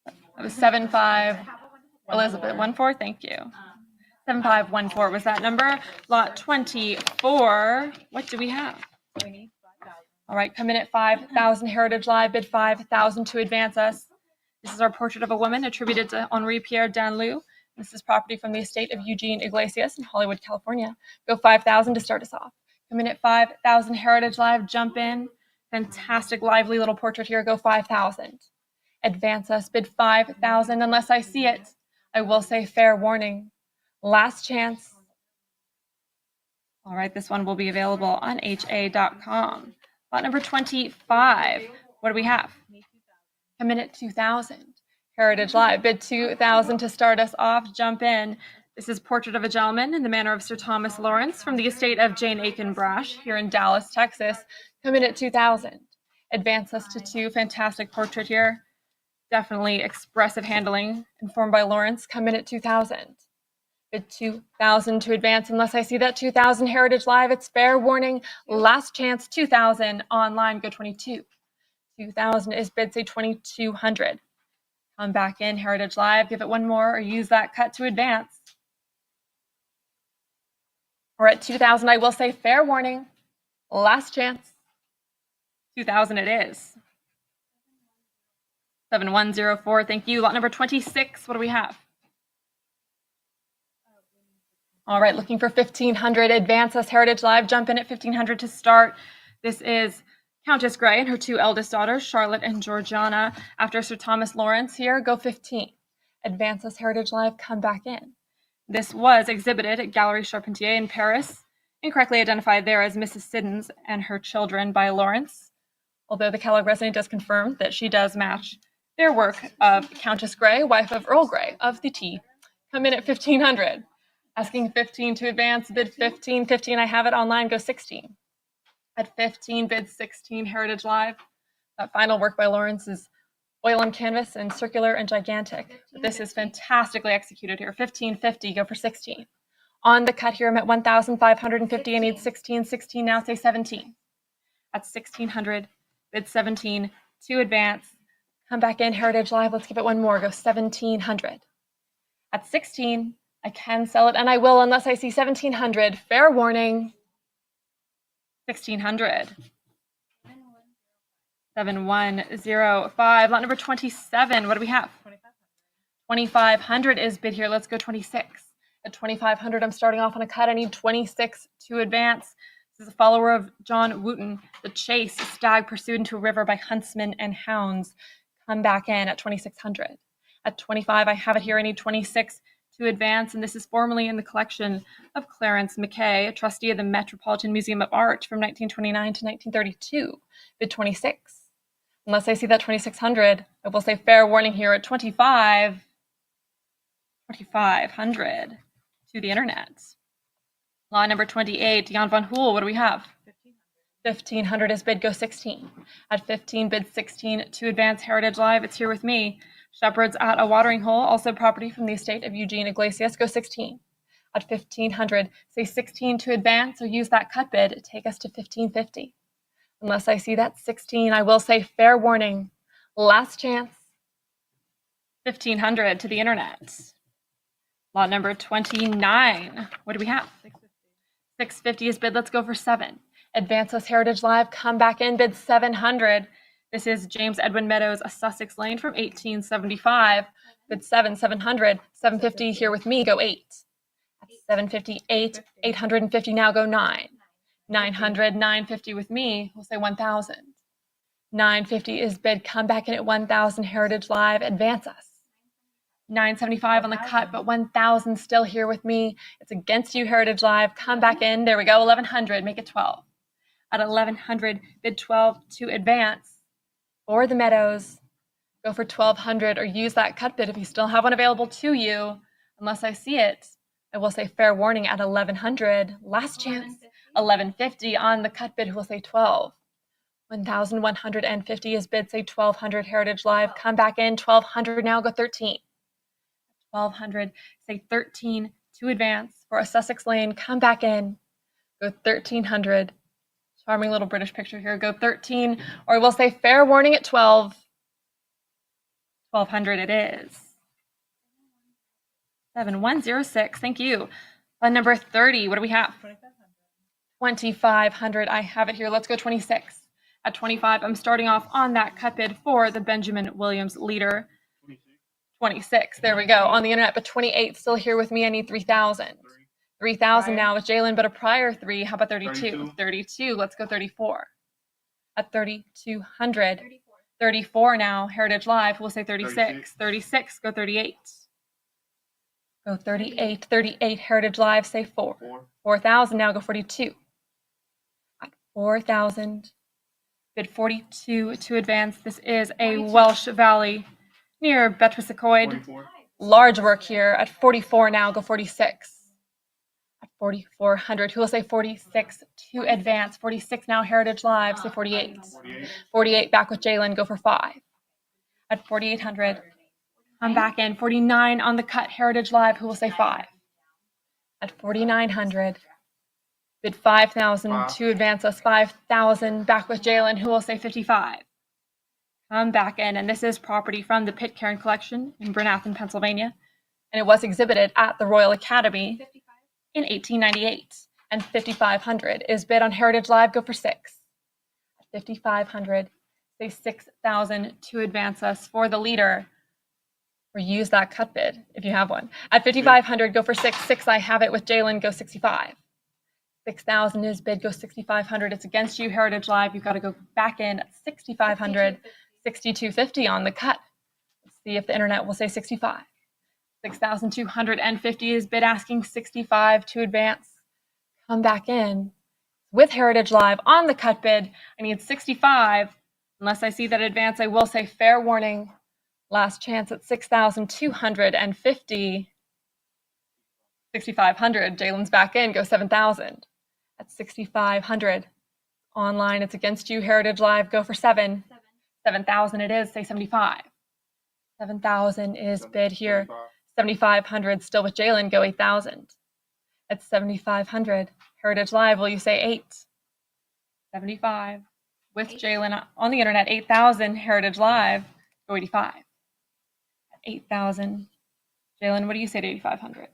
That was 7-5, Elizabeth. 1-4, thank you. 7514 was that number. Lot 24. What do we have? All right, come in at 5,000. Heritage Live bid 5,000 to advance us. This is our portrait of a woman attributed to Henri Pierre Danlou. This is property from the estate of Eugene Iglesias in Hollywood, California. Go 5,000 to start us off. Come in at 5,000. Heritage Live, jump in. Fantastic, lively little portrait here. Go 5,000. Advance us, bid 5,000. Unless I see it, I will say fair warning. Last chance. All right, this one will be available on ha.com. Lot number 25. What do we have? Come in at 2,000. Heritage Live, bid 2,000 to start us off. Jump in. This is Portrait of a Gentleman in the manner of Sir Thomas Lawrence from the estate of Jane Aiken Brash here in Dallas, Texas. Come in at 2,000. Advance us to 2. Fantastic portrait here. Definitely expressive handling informed by Lawrence. Come in at 2,000. Bid 2,000 to advance. Unless I see that 2,000. Heritage Live, it's fair warning. Last chance. 2,000 online. Go 22. 2,000 is bid, say 2,200. Come back in, Heritage Live, give it one more, or use that cut to advance. We're at 2,000. I will say fair warning. Last chance. 2,000 it is. 7104. Thank you. Lot number 26. What do we have? All right, looking for 1,500. Advance us, Heritage Live. Jump in at 1,500 to start. This is Countess Grey and her 2 eldest daughters, Charlotte and Georgiana. After Sir Thomas Lawrence here, go 15. Advance us, Heritage Live. Come back in. This was exhibited at Galerie Charpentier in Paris, incorrectly identified there as Mrs. Siddons and her children by Lawrence, although the Kellogg resident does confirm that she does match their work of Countess Grey, wife of Earl Grey of the tea. Come in at 1,500. Asking 15 to advance, bid 15. 15, I have it online, go 16. At 15, bid 16, Heritage Live. That final work by Lawrence is oil on canvas and circular and gigantic. This is fantastically executed here. 1550, go for 16. On the cut here, I'm at 1,550. I need 16. 16 now, say 17. At 1,600, bid 17 to advance. Come back in, Heritage Live. Let's give it one more. Go 1,700. At 16, I can sell it, and I will unless I see 1,700. Fair warning. 1,600. 7105. Lot number 27. What do we have? 2,500 is bid here. Let's go 26. At 2,500, I'm starting off on a cut. I need 26 to advance. This is a follower of John Wooten. The chase, a stag pursued into a river by huntsmen and hounds. Come back in at 2,600. At 25, I have it here. I need 26 to advance, and this is formally in the collection of Clarence Mackay, a trustee of the Metropolitan Museum of Art from 1929 to 1932. Bid 26. Unless I see that 2,600, I will say fair warning here at 25. 2,500 to the internet. Lot number 28, Jan van Hoel, what do we have? 1,500 is bid, go 16. At 15, bid 16 to advance, Heritage Live. It's here with me. Shepherds at a watering hole, also property from the estate of Eugene Iglesias, go 16. At 1,500, say 16 to advance, or use that cut bid, take us to 1,550. Unless I see that 16, I will say fair warning. Last chance. 1,500 to the internet. Lot number 29. What do we have? 650 is bid. Let's go for 7. Advance us, Heritage Live. Come back in, bid 700. This is James Edwin Meadows, a Sussex Lane from 1875. Bid 700. 750 here with me, go 8. At 758, 850 now, go 9. 900, 950 with me, we'll say 1,000. 950 is bid. Come back in at 1,000, Heritage Live. Advance us. 975 on the cut, but 1,000 still here with me. It's against you, Heritage Live. Come back in. There we go. 1,100. Make it 12. At 1100, bid 12 to advance. For the Meadows, go for 1200 or use that cut bid if you still have one available to you. Unless I see it, I will say fair warning at 1100. Last chance, 1150 on the cut bid who will say 12. 1150 is bid, say 1200 Heritage Live. Come back in, 1200 now, go 13. 1200, say 13 to advance for a Sussex Lane. Come back in, go 1300. Charming little British picture here. Go 13, or we'll say fair warning at 12. 1200 it is. 7106, thank you. Number 30, what do we have? 2500, I have it here. Let's go 26. At 25, I'm starting off on that cut bid for the Benjamin Williams leader. 26, there we go, on the internet, but 28 still here with me. I need 3,000. 3,000 now with Jalen, but a prior 3. How about 32? 32, let's go 34. At 3,200. 34 now, Heritage Live, we'll say 36. 36, go 38. Go 38. 38, Heritage Live, say 4. 4,000 now, go 42. At 4,000, bid 42 to advance. This is a Welsh Valley near Betwissacoid. Large work here. At 44 now, go 46. At 4,400, who will say 46 to advance? 46 now, Heritage Live, say 48. 48 back with Jalen, go for 5. At 4,800, I'm back in. 49 on the cut, Heritage Live, who will say 5. At 4,900, bid 5,000 to advance us. 5,000 back with Jalen, who will say 55. Come back in, and this is property from the Pitcairn Collection in Bernathen, Pennsylvania, and it was exhibited at the Royal Academy in 1898. And 5,500 is bid on Heritage Live, go for 6. At 5,500, say 6,000 to advance us for the leader, or use that cut bid if you have one. At 5,500, go for 6. 6, I have it with Jalen, go 65. 6,000 is bid, go 6,500. It's against you, Heritage Live. You've got to go back in at 6,500. 6,250 on the cut. Let's see if the internet will say 65. 6,250 is bid, asking 65 to advance. Come back in with Heritage Live on the cut bid. I need 65. Unless I see that advance, I will say fair warning. Last chance at 6,250. 6,500. Jalen's back in. Go 7,000. At 6,500. Online, it's against you, Heritage Live. Go for 7. 7,000 it is. Say 75. 7,000 is bid here. 7,500 still with Jalen. Go 8,000. At 7,500. Heritage Live, will you say 8? 75 with Jalen on the internet. 8,000. Heritage Live. Go 85. At 8,000. Jalen, what do you say to 8,500?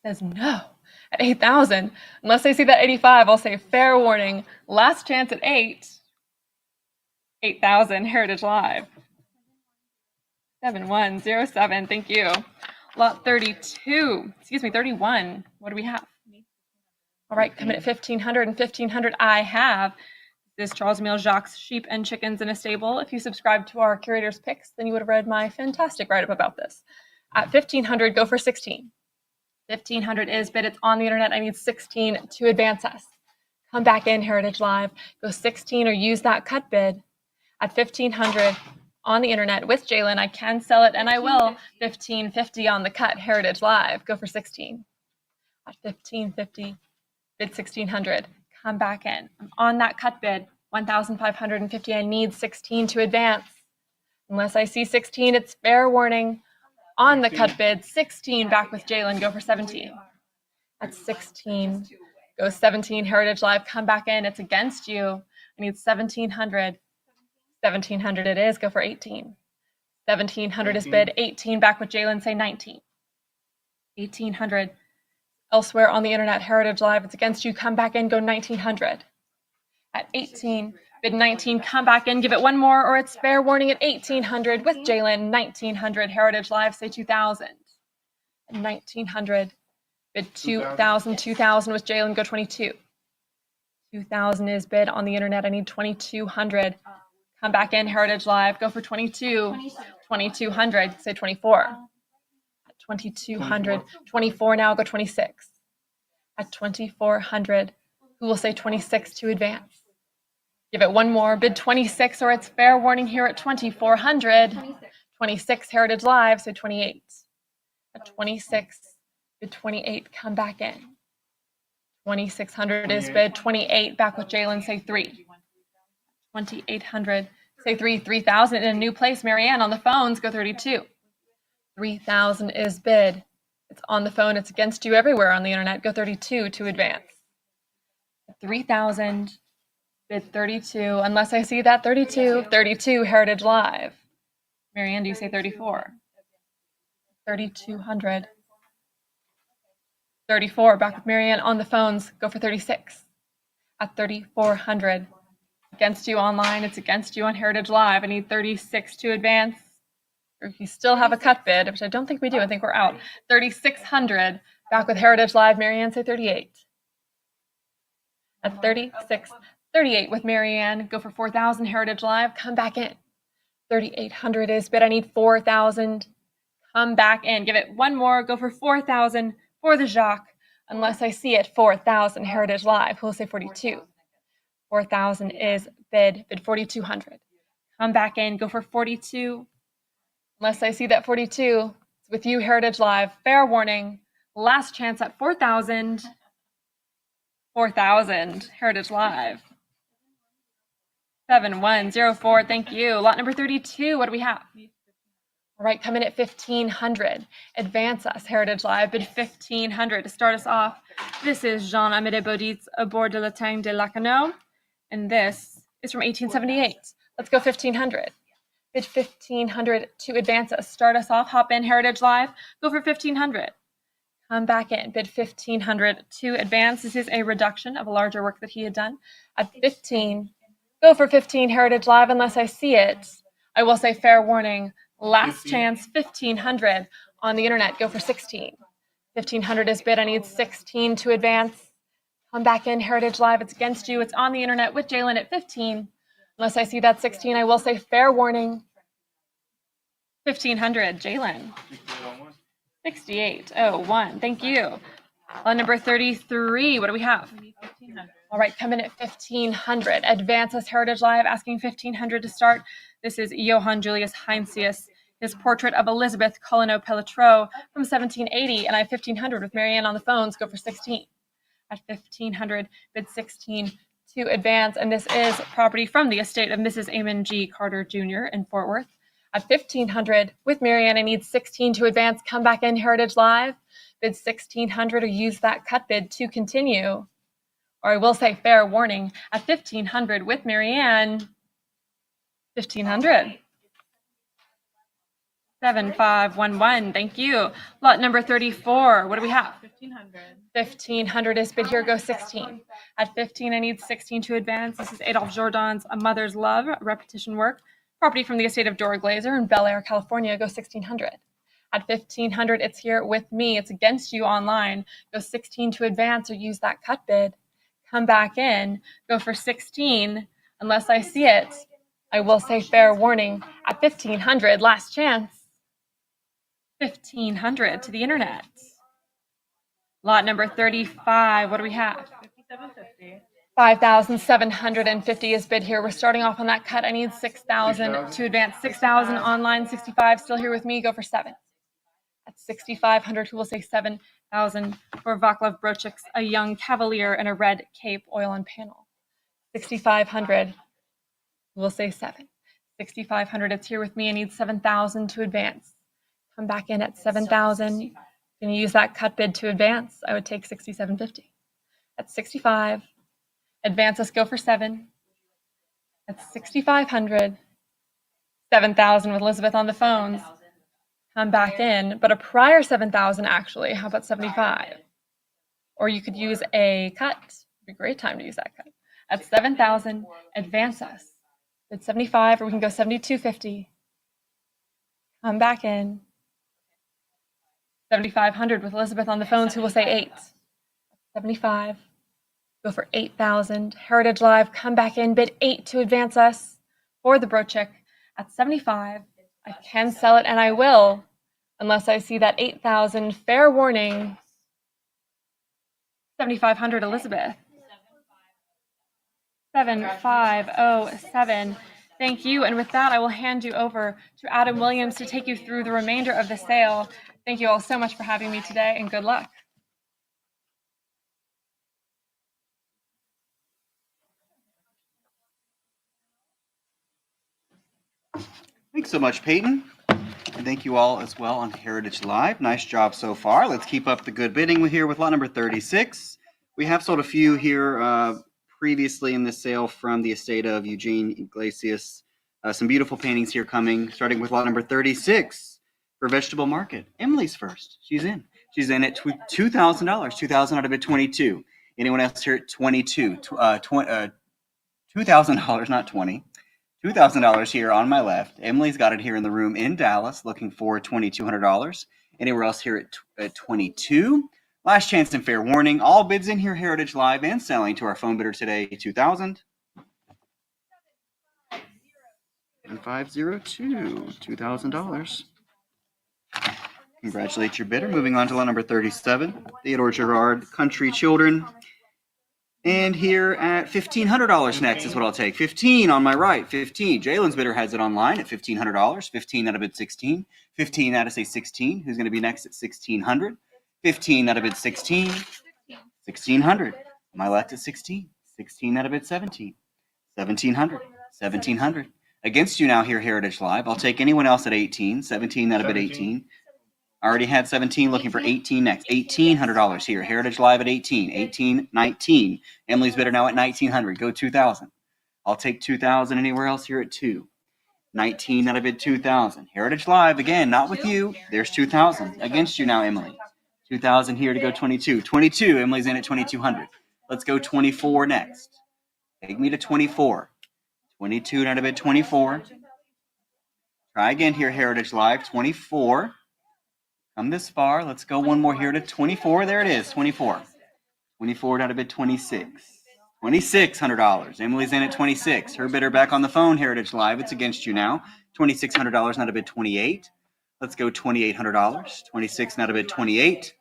Says no. At 8,000, unless I see that 85, I'll say fair warning. Last chance at 8. 8,000, Heritage Live. 7107, thank you. Lot 31. What do we have? All right, coming at 1,500 and 1,500 I have. This is Charles Emile Jacques' Sheep and Chickens in a Stable. If you subscribe to our curator's picks, then you would have read my fantastic write-up about this. At 1,500, go for 16. 1,500 is bid. It's on the internet. I need 16 to advance us. Come back in, Heritage Live. Go 16 or use that cut bid. At 1,500 on the internet with Jalen, I can sell it, and I will. 1,550 on the cut, Heritage Live. Go for 16. At 1,550, bid 1,600. Come back in. I'm on that cut bid. 1,550. I need 16 to advance. Unless I see 16, it's fair warning. On the cut bid, 16 back with Jalen, go for 17. At 16, go 17, Heritage Live, come back in, it's against you. I need 1,700. 1,700 it is, go for 18. 1,700 is bid, 18 back with Jalen, say 19. 1,800. Elsewhere on the internet, Heritage Live, it's against you, come back in, go 1,900. At 18, bid 19, come back in, give it one more, or it's fair warning at 1,800 with Jalen. 1,900, Heritage Live, say 2,000. 1,900, bid 2,000, 2,000 with Jalen, go 22. 2,000 is bid on the internet. I need 2,200. Come back in, Heritage Live, go for 22. 2,200, say 24. 2,200, 24 now, go 26. at 2,400. Who will say 26 to advance? Give it one more. Bid 26, or it's fair warning here at 2,400. 26 Heritage Live, so 28. At 26, bid 28. Come back in. 2,600 is bid. 28. Back with Jalen. Say 3. 2,800. Say 3. 3,000 in a new place. Marianne on the phones. Go 32. 3,000 is bid. It's on the phone. It's against you everywhere on the internet. Go 32 to advance. 3,000. Bid 32. Unless I see that 32. 32 Heritage Live. Marianne, do you say 34? 3,200. 34. Back with Marianne on the phones. Go for 36. At 3,400. Against you online. It's against you on Heritage Live. I need 36 to advance. Or if you still have a cut bid, which I don't think we do. I think we're out. 3,600. Back with Heritage Live. Marianne, say 38. At 36. 38 with Marianne. Go for 4,000 Heritage Live. Come back in. 3,800 is bid. I need 4,000. Come back in. Give it one more. Go for 4,000 for the Jacques. Unless I see it, 4,000 Heritage Live. Who'll say 42? 4,000 is bid. Bid 4,200. Come back in. Go for 42. Unless I see that 42. It's with you, Heritage Live. Fair warning. Last chance at 4,000. 4,000 Heritage Live. 7104. Thank you. Lot number 32. What do we have? All right, come in at 1,500. Advance us, Heritage Live. Bid 1,500 to start us off. This is Jean-Amédée Baudit's Abord de la Tang de Lacanau, and this is from 1878. Let's go 1,500. Bid 1,500 to advance us. Start us off. Hop in, Heritage Live. Go for 1,500. Come back in. Bid 1,500 to advance. This is a reduction of a larger work that he had done. At 15, go for 15 Heritage Live. Unless I see it, I will say fair warning. Last chance, 1,500 on the internet. Go for 16. 1,500 is bid. I need 16 to advance. Come back in, Heritage Live. It's against you. It's on the internet with Jalen at 15. Unless I see that 16, I will say fair warning. 1,500, Jalen. 6801. Thank you. On number 33, what do we have? All right, come in at 1,500. Advance us, Heritage Live, asking 1,500 to start. This is Johann Julius Heinsius, his portrait of Elizabeth Colonel Pelletreau from 1780, and I have 1,500 with Marianne on the phones. Go for 16. At 1,500, bid 16 to advance, and this is property from the estate of Mrs. Amon G. Carter Jr. in Fort Worth. At 1,500 with Marianne, I need 16 to advance. Come back in, Heritage Live. Bid 1,600 or use that cut bid to continue. Or I will say fair warning. At 1,500 with Marianne, 1,500. 7511. Thank you. Lot number 34. What do we have? 1,500. 1,500 is bid here. Go 16. At 15, I need 16 to advance. This is Adolphe Jourdan's A Mother's Love repetition work. Property from the estate of Dora Glazer in Bel Air, California. Go 1,600. At 1,500, it's here with me. It's against you online. Go 16 to advance or use that cut bid. Come back in. Go for 16. Unless I see it, I will say fair warning. At 1,500, last chance. 1,500 to the internet. Lot number 35. What do we have? 5,750. 5,750 is bid here. We're starting off on that cut. I need 6,000 to advance. 6,000 online. 65 still here with me. Go for 7. At 6,500, who will say 7,000 for Vaclav Brochik's A Young Cavalier in a Red Cape, Oil and Panel. 6,500, who will say 7. 6,500, it's here with me. I need 7,000 to advance. Come back in at 7,000. Can you use that cut bid to advance? I would take 6,750. At 65, advance us, go for 7. At 6,500, 7,000 with Elizabeth on the phones. Come back in, but a prior 7,000 actually. How about 75? Or you could use a cut. It'd be a great time to use that cut. At 7,000, advance us. At 75, or we can go 7,250. Come back in. 7,500 with Elizabeth on the phones, who will say 8. 75. Go for 8,000. Heritage Live, come back in. Bid 8 to advance us for the Brochik. At 75, I can sell it, and I will, unless I see that 8,000. Fair warning. 7,500 Elizabeth. 7,507. Thank you. And with that, I will hand you over to Adam Williams to take you through the remainder of the sale. Thank you all so much for having me today, and good luck. Thanks so much, Peyton. And thank you all as well on Heritage Live. Nice job so far. Let's keep up the good bidding here with lot number 36. We have sold a few here previously in this sale from the estate of Eugene Iglesias. Some beautiful paintings here coming, starting with lot number 36 for Vegetable Market. Emily's first. She's in. She's in at $2,000. $2,000 out of it, 22. Anyone else here at 22? $2,000, not 20. $2,000 here on my left. Emily's got it here in the room in Dallas, looking for $2,200. Anywhere else here at 22? Last chance and fair warning. All bids in here, Heritage Live and selling to our phone bidder today, 2,000. 7502, $2,000. Congratulate your bidder. Moving on to lot number 37, Theodore Gerard, Country Children. And here at $1,500 next is what I'll take. 15 on my right, 15. Jalen's bidder has it online at $1,500. 15 out of bid 16. 15 out of say 16. Who's going to be next at 1,600? 15 out of bid 16. 1,600. On my left at 16. 16 out of bid 17. 1,700. 1,700. Against you now here, Heritage Live. I'll take anyone else at 18. 17 out of bid 18. I already had 17, looking for 18 next. $1,800 here. Heritage Live at 18. 18, 19. Emily's bidder now at 1,900. Go 2,000. I'll take 2,000 anywhere else here at 2. 19 out of bid 2,000. Heritage Live, again, not with you. There's 2,000. Against you now, Emily. 2,000 here to go 22. 22, Emily's in at 2,200. Let's go 24 next. Take me to 24. 22 out of bid 24. Try again here, Heritage Live. 24. Come this far. Let's go one more here to 24. There it is, 24. 24 out of bid 26. $2,600. Emily's in at 26. Her bidder back on the phone, Heritage Live. It's against you now. $2,600 out of bid 28. Let's go $2,800. 26 out of bid 28.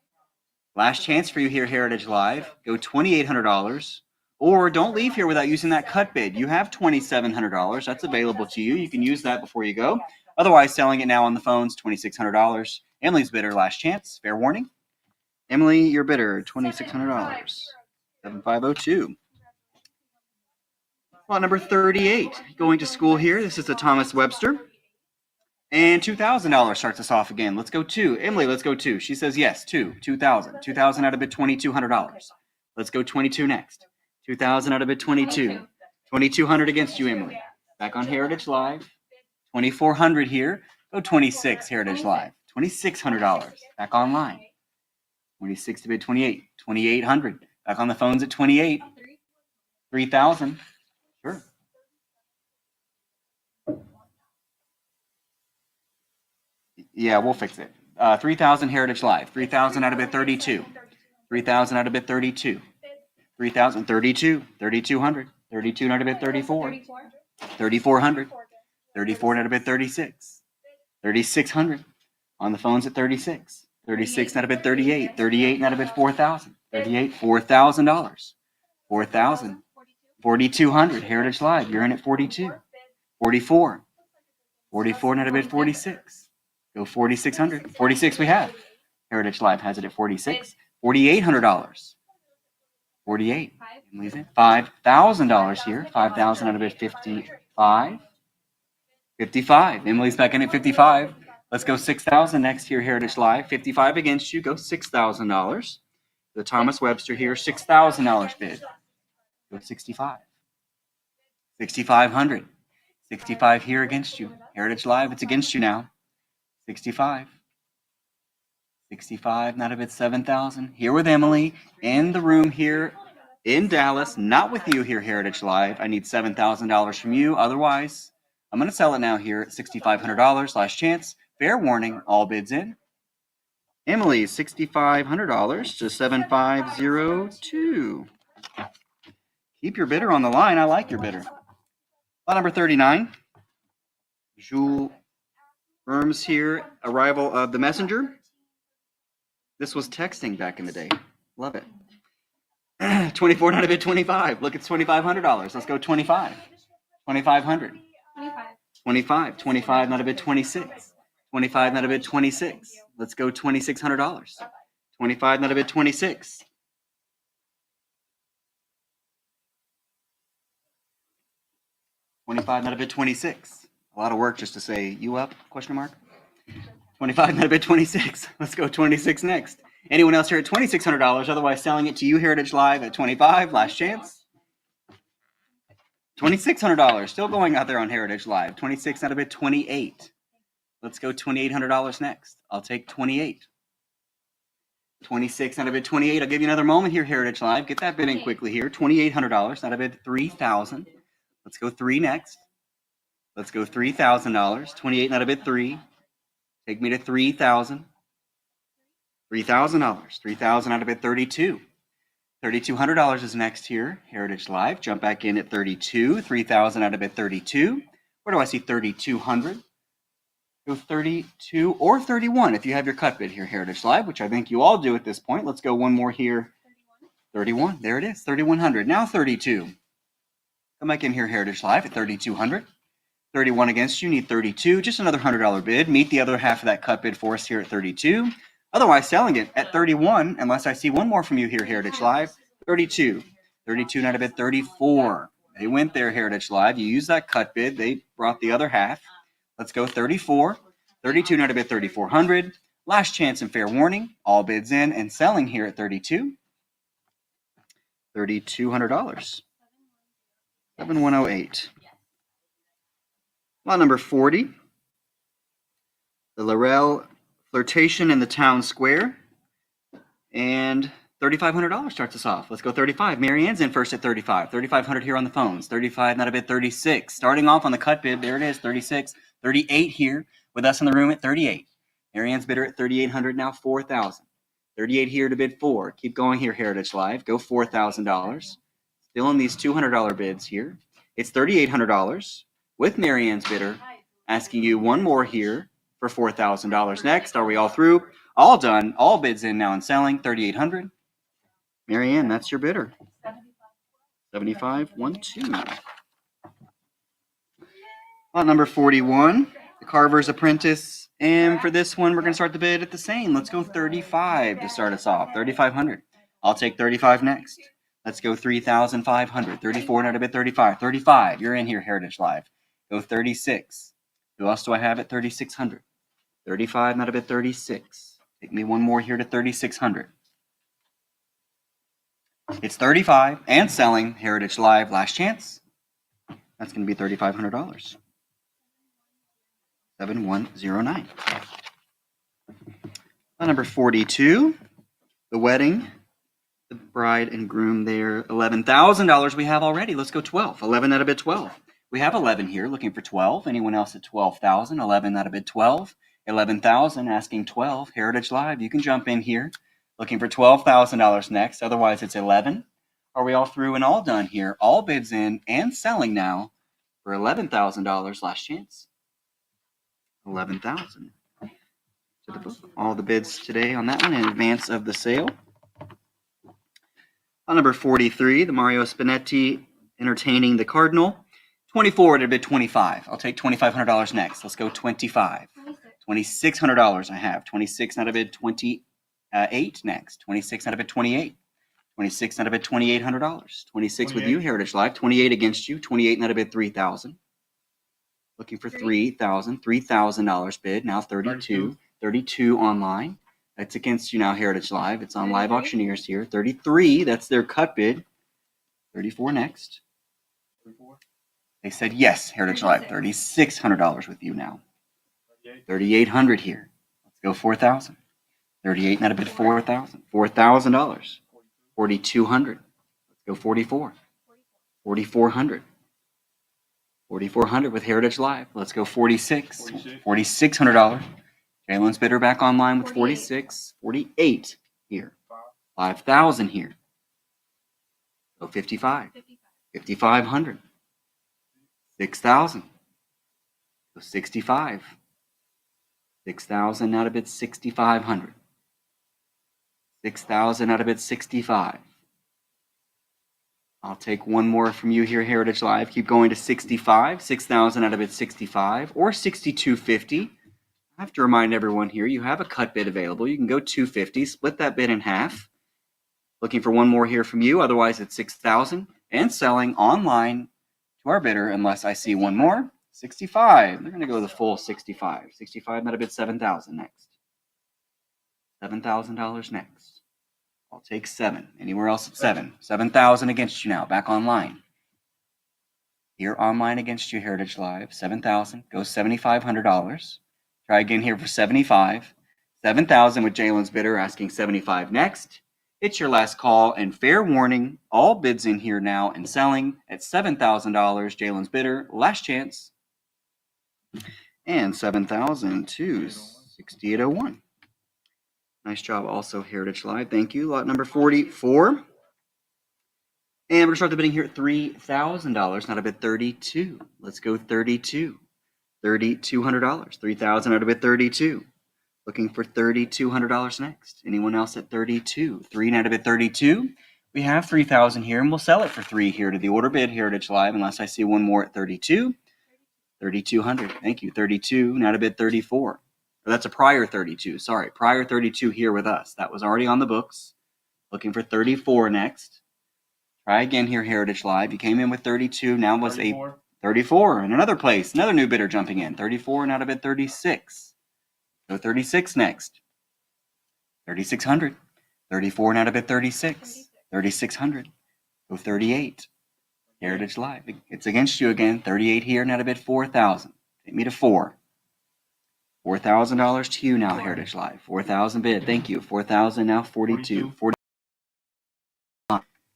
Last chance for you here, Heritage Live. Go $2,800. Or don't leave here without using that cut bid. You have $2,700. That's available to you. You can use that before you go. Otherwise, selling it now on the phones, $2,600. Emily's bidder, last chance. Fair warning. Emily, your bidder, $2,600. 7502. Lot number 38. Going to school here. This is the Thomas Webster. And $2,000 starts us off again. Let's go 2. Emily, let's go 2. She says yes, 2. 2,000. 2,000 out of bid $2,200. Let's go 22 next. 2,000 out of bid 22. 2,200 against you, Emily. Back on Heritage Live. 2,400 here. Go 26, Heritage Live. $2,600. Back online. 26 to bid 28. 2,800. Back on the phones at 28. 3,000. Sure. Yeah, we'll fix it. 3,000 Heritage Live. 3,000 out of bid 32. 3,000 out of bid 32. 3,000, 32. 3,200. 32 out of bid 34. 3,400. 34 out of bid 36. 3,600. On the phones at 36. 36 out of bid 38. 38 out of bid 4,000. 38, $4,000. 4,000. 4,200. Heritage Live. You're in at 42. 44. 44 out of bid 46. Go 4,600. 46 we have. Heritage Live has it at 46. $4,800. 48. Emily's in. $5,000 here. 5,000 out of bid 55. 55. Emily's back in at 55. Let's go 6,000 next here, Heritage Live. 55 against you. Go $6,000. The Thomas Webster here, $6,000 bid. Go 65. 6,500. 65 here against you. Heritage Live, it's against you now. 65. 65, not a bid 7,000. Here with Emily in the room here in Dallas. Not with you here, Heritage Live. I need $7,000 from you. Otherwise, I'm going to sell it now here at $6,500. Last chance. Fair warning. All bids in. Emily, $6,500 to 7502. Keep your bidder on the line. I like your bidder. Lot number 39. Jules Erms here. Arrival of the messenger. This was texting back in the day. Love it. 24 not a bid 25. Look, it's $2,500. Let's go 25. 2,500. 25. 25 not a bid 26. 25 not a bid 26. Let's go $2,600. 25 not a bid 26. 25 not a bid 26. A lot of work just to say you up? Question mark. 25 not a bid 26. Let's go 26 next. Anyone else here at $2,600? Otherwise, selling it to you, Heritage Live at 25. Last chance. $2,600. Still going out there on Heritage Live. 26 not a bid 28. Let's go $2,800 next. I'll take 28. 26 not a bid 28. I'll give you another moment here, Heritage Live. Get that bid in quickly here. $2,800. Not a bid 3,000. Let's go 3 next. Let's go $3,000. 28 not a bid 3. Take me to 3,000. $3,000. 3,000 out of bid 32. $3,200 is next here. Heritage Live. Jump back in at 32. 3,000 out of bid 32. Where do I see 3,200? Go 32 or 31 if you have your cut bid here, Heritage Live, which I think you all do at this point. Let's go one more here. 31. There it is. 3,100. Now 32. Come back in here, Heritage Live, at 3,200. 31 against you. Need 32. Just another $100 bid. Meet the other half of that cut bid for us here at 32. Otherwise, selling it at 31, unless I see one more from you here, Heritage Live. 32. 32 not a bid 34. They went there, Heritage Live. You used that cut bid. They brought the other half. Let's go 34. 32 not a bid 3,400. Last chance and fair warning. All bids in and selling here at 32. $3,200. 7108. Lot number 40. The Laurel Flirtation in the Town Square. And $3,500 starts us off. Let's go 35. Marianne's in first at 35. 3,500 here on the phones. 35, not a bid 36. Starting off on the cut bid, there it is, 36. 38 here with us in the room at 38. Marianne's bidder at 3,800, now 4,000. 38 here to bid 4. Keep going here, Heritage Live. Go $4,000. Still in these $200 bids here. It's $3,800 with Marianne's bidder. Asking you one more here for $4,000 next. Are we all through? All done. All bids in now and selling. 3,800. Marianne, that's your bidder. 7512. Lot number 41, the Carver's Apprentice. And for this one, we're going to start the bid at the same. Let's go 35 to start us off. 3,500. I'll take 35 next. Let's go 3,500. 34, not a bid 35. 35, you're in here, Heritage Live. Go 36. Who else do I have at 3,600? 35, not a bid 36. Take me one more here to 3,600. It's 35 and selling, Heritage Live, last chance. That's going to be $3,500. 7109. Number 42, the wedding, the bride and groom there, $11,000 we have already. Let's go 12. 11 out of bid 12. We have 11 here, looking for 12. Anyone else at 12,000? 11 out of bid 12. 11,000 asking 12. Heritage Live, you can jump in here, looking for $12,000 next. Otherwise, it's 11. Are we all through and all done here? All bids in and selling now for $11,000. Last chance. 11,000. All the bids today on that one in advance of the sale. On number 43, the Mario Spinetti entertaining the Cardinal. 24 to bid 25. I'll take $2,500 next. Let's go 25. $2,600 I have. 26 out of bid 28 next. 26 out of bid 28. 26 out of bid $2,800. 26 with you, Heritage Live. 28 against you. 28 out of bid 3,000. Looking for $3,000 bid. Now 32. 32 online. That's against you now, Heritage Live. It's on Live Auctioneers here. 33. That's their cut bid. 34 next. 34. They said yes, Heritage Live. $3,600 with you now. 3,800 here. Let's go 4,000. 38 not a bid 4,000. $4,000. 4,200. Let's go 44. 4,400. 4,400 with Heritage Live. Let's go 46. $4,600. Jalen's bidder back online with 46. 48 here. 5,000 here. Go 55. 5,500. 6,000. Go 65. 6,000 out of bid 6,500. 6,000 out of bid 65. I'll take one more from you here, Heritage Live. Keep going to 65, 6,000 out of bid 65, or 6,250. I have to remind everyone here, you have a cut bid available. You can go 250, split that bid in half. Looking for one more here from you. Otherwise, it's 6,000 and selling online to our bidder unless I see one more. 65. They're going to go the full 65. 65, not a bid 7,000 next. $7,000 next. I'll take 7. Anywhere else at 7. 7,000 against you now. Back online. Here online against you, Heritage Live. 7,000. Goes $7,500. Try again here for 75. 7,000 with Jalen's bidder asking 75 next. It's your last call, and fair warning, all bids in here now and selling at $7,000. Jalen's bidder, last chance. And 7,000 to 6,801. Nice job also, Heritage Live. Thank you. Lot number 44. And we're going to start the bidding here at $3,000, not a bid 32. Let's go 32. $3,200. 3,000 out of bid 32. Looking for $3,200 next. Anyone else at 32? 3 out of bid 32. We have 3,000 here, and we'll sell it for 3 here to the order bid, Heritage Live, unless I see one more at 32. 3,200. Thank you. 32. Now to bid 34. Or that's a prior 32. Sorry, prior 32 here with us. That was already on the books. Looking for 34 next. Try again here, Heritage Live. You came in with 32. Now was 34. A 34 in another place. Another new bidder jumping in. 34. Now to bid 36. Go 36 next. 3,600. 34 now to bid 36. 3,600. Go 38. Heritage Live. It's against you again. 38 here now to bid 4,000. Take me to 4. $4,000 to you now, Heritage Live. 4,000 bid. Thank you. 4,000 now. 42. 40.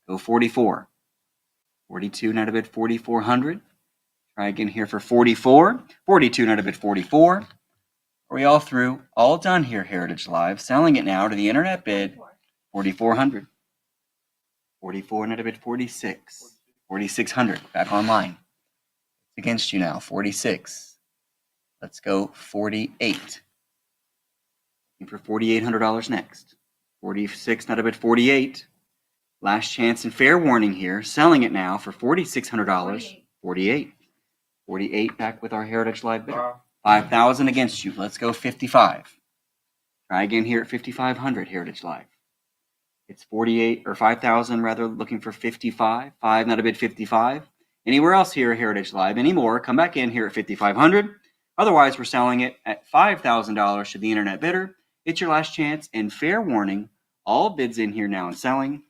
Go 44. 42 now to bid 4,400. Try again here for 44. 42 now to bid 44. Are we all through? All done here, Heritage Live. Selling it now to the internet bid, 4,400. 44 now to bid 46. 4,600. Back online. It's against you now, 46. Let's go 48. Looking for $4,800 next. 46 now to bid 48. Last chance and fair warning here. Selling it now for $4,600. 48. 48 back with our Heritage Live bidder. 5,000 against you. Let's go 55. Try again here at 5,500, Heritage Live. It's 48 or 5,000 rather, looking for 55. 5, not a bid 55. Anywhere else here, Heritage Live, anymore, come back in here at 5,500. Otherwise, we're selling it at $5,000 to the internet bidder. It's your last chance, and fair warning, all bids in here now and selling.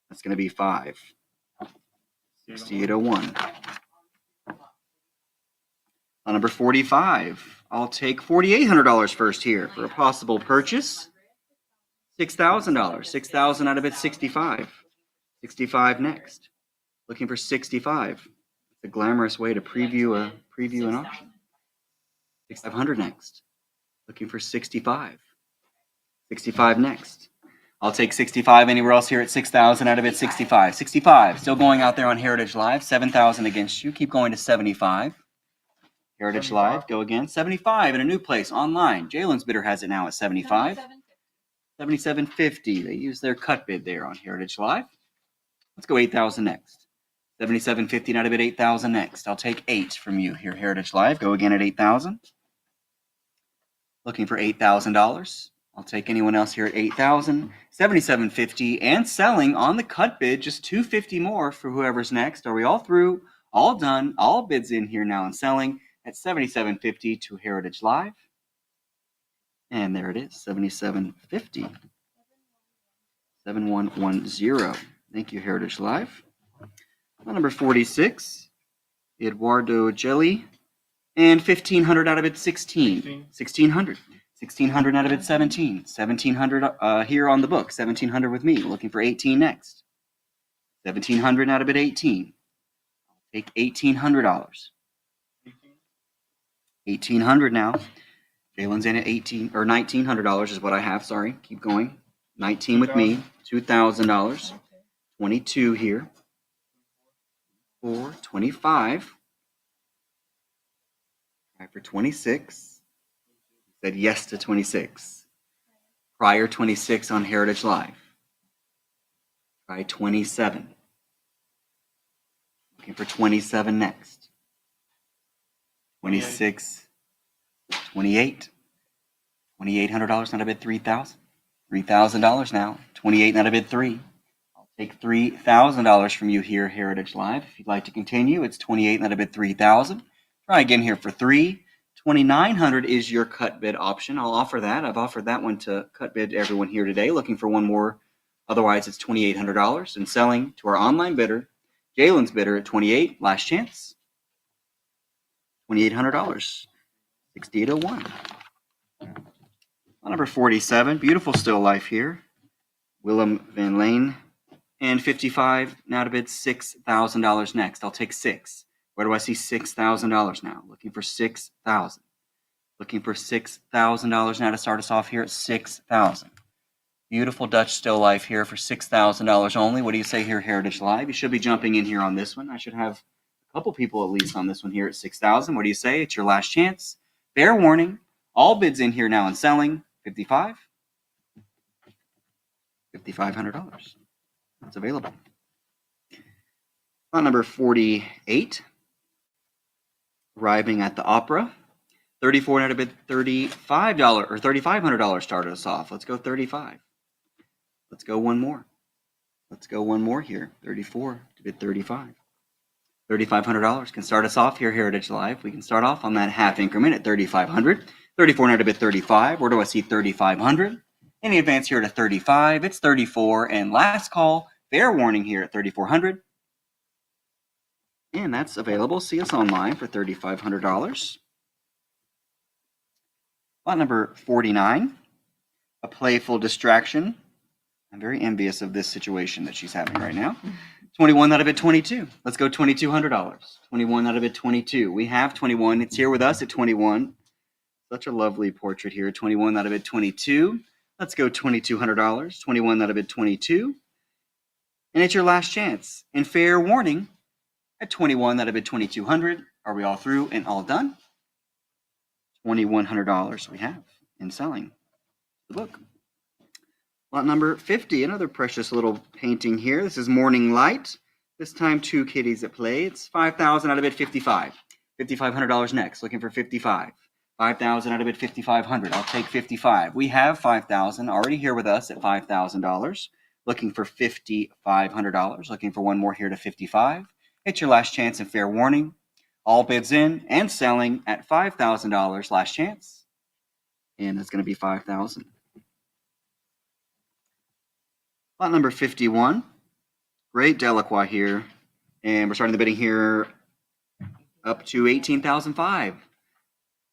That's going to be 5. 6,801. On number 45, I'll take $4,800 first here for a possible purchase. $6,000. 6,000 out of it, 65. 65 next. Looking for 65. It's a glamorous way to preview an auction. 6,500 next. Looking for 65. 65 next. I'll take 65 anywhere else here at 6,000 out of it, 65. 65. Still going out there on Heritage Live. 7,000 against you. Keep going to 75. Heritage 75. Live, go again. 75 in a new place online. Jalen's bidder has it now at 75. 77.50. They use their cut bid there on Heritage Live. Let's go 8,000 next. 77.50 out of it, 8,000 next. I'll take 8 from you here, Heritage Live. Go again at 8,000. Looking for $8,000. I'll take anyone else here at 8,000. 77.50 and selling on the cut bid, just $250 more for whoever's next. Are we all through? All done. All bids in here now and selling at $77.50 to Heritage Live. And there it is, $77.50. 7110. Thank you, Heritage Live. Number 46, Eduardo Jelly. And 1,500 out of it, 16. 1,600. 1,600 out of it, 17. 1,700 here on the book. 1,700 with me. Looking for 18 next. 1,700 out of it, 18. I'll take $1,800. 1,800 now. Jalen's in at $1,900 is what I have. Sorry, keep going. 19 with me. $2,000. 22 here. 4, 25. Try for 26. Said yes to 26. Prior 26 on Heritage Live. Try 27. Looking for 27 next. 26, 28, $2,800, not a bid, $3,000. $3,000 now, 28, not a bid, 3. I'll take $3,000 from you here, Heritage Live. If you'd like to continue, it's 28, not a bid, 3,000. Try again here for 3. 2,900 is your cut bid option. I'll offer that. I've offered that one to cut bid to everyone here today. Looking for one more. Otherwise, it's $2,800. And selling to our online bidder, Jalen's bidder at 28. Last chance. $2,800. 6801. Number 47. Beautiful still life here. Willem Van Lane. And 55. Now to bid $6,000 next. I'll take 6. Where do I see $6,000 now? Looking for 6,000. Looking for $6,000 now to start us off here at 6,000. Beautiful Dutch still life here for $6,000 only. What do you say here, Heritage Live? You should be jumping in here on this one. I should have a couple people at least on this one here at 6,000. What do you say? It's your last chance. Fair warning. All bids in here now and selling. 55. $5,500. That's available. Lot number 48. Arriving at the Opera. 34 now to bid $35 or $3,500 started us off. Let's go 35. Let's go one more. Let's go one more here. 34 to bid 35. $3,500 can start us off here, Heritage Live. We can start off on that half increment at 3,500. 34 now to bid 35. Where do I see 3,500? Any advance here to 35. It's 34. And last call, fair warning here at 3,400. And that's available. See us online for $3,500. Lot number 49, a playful distraction. I'm very envious of this situation that she's having right now. 21 out of bid 22. Let's go $2,200. 21 out of bid 22. We have 21. It's here with us at 21. Such a lovely portrait here. 21 out of bid 22. Let's go $2,200. 21 out of bid 22. And it's your last chance. And fair warning, at 21 out of bid 2,200. Are we all through and all done? $2,100 we have in selling the book. Lot number 50, another precious little painting here. This is Morning Light. This time 2 kitties at play. It's 5,000 out of bid 55. $5,500 next. Looking for 55. 5,000 out of bid 5,500. I'll take 55. We have 5,000 already here with us at $5,000. Looking for $5,500. Looking for one more here to 55. It's your last chance and fair warning. All bids in and selling at $5,000. Last chance. And it's going to be 5,000. Lot number 51. Great Delacroix here. And we're starting the bidding here up to $18,500.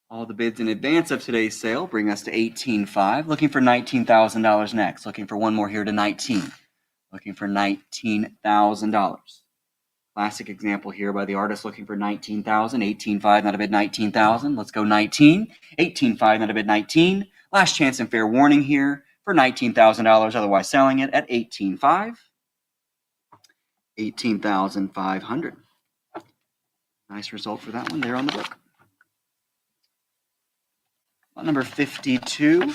All the bids in advance of today's sale bring us to $18,500. Looking for $19,000 next. Looking for one more here to 19. Looking for $19,000. Classic example here by the artist looking for 19,000. 18,500, not a bid 19,000. Let's go 19. 18,500, not a bid 19. Last chance and fair warning here for $19,000. Otherwise selling it at 18,500. 18,500. Nice result for that one there on the book. Lot number 52.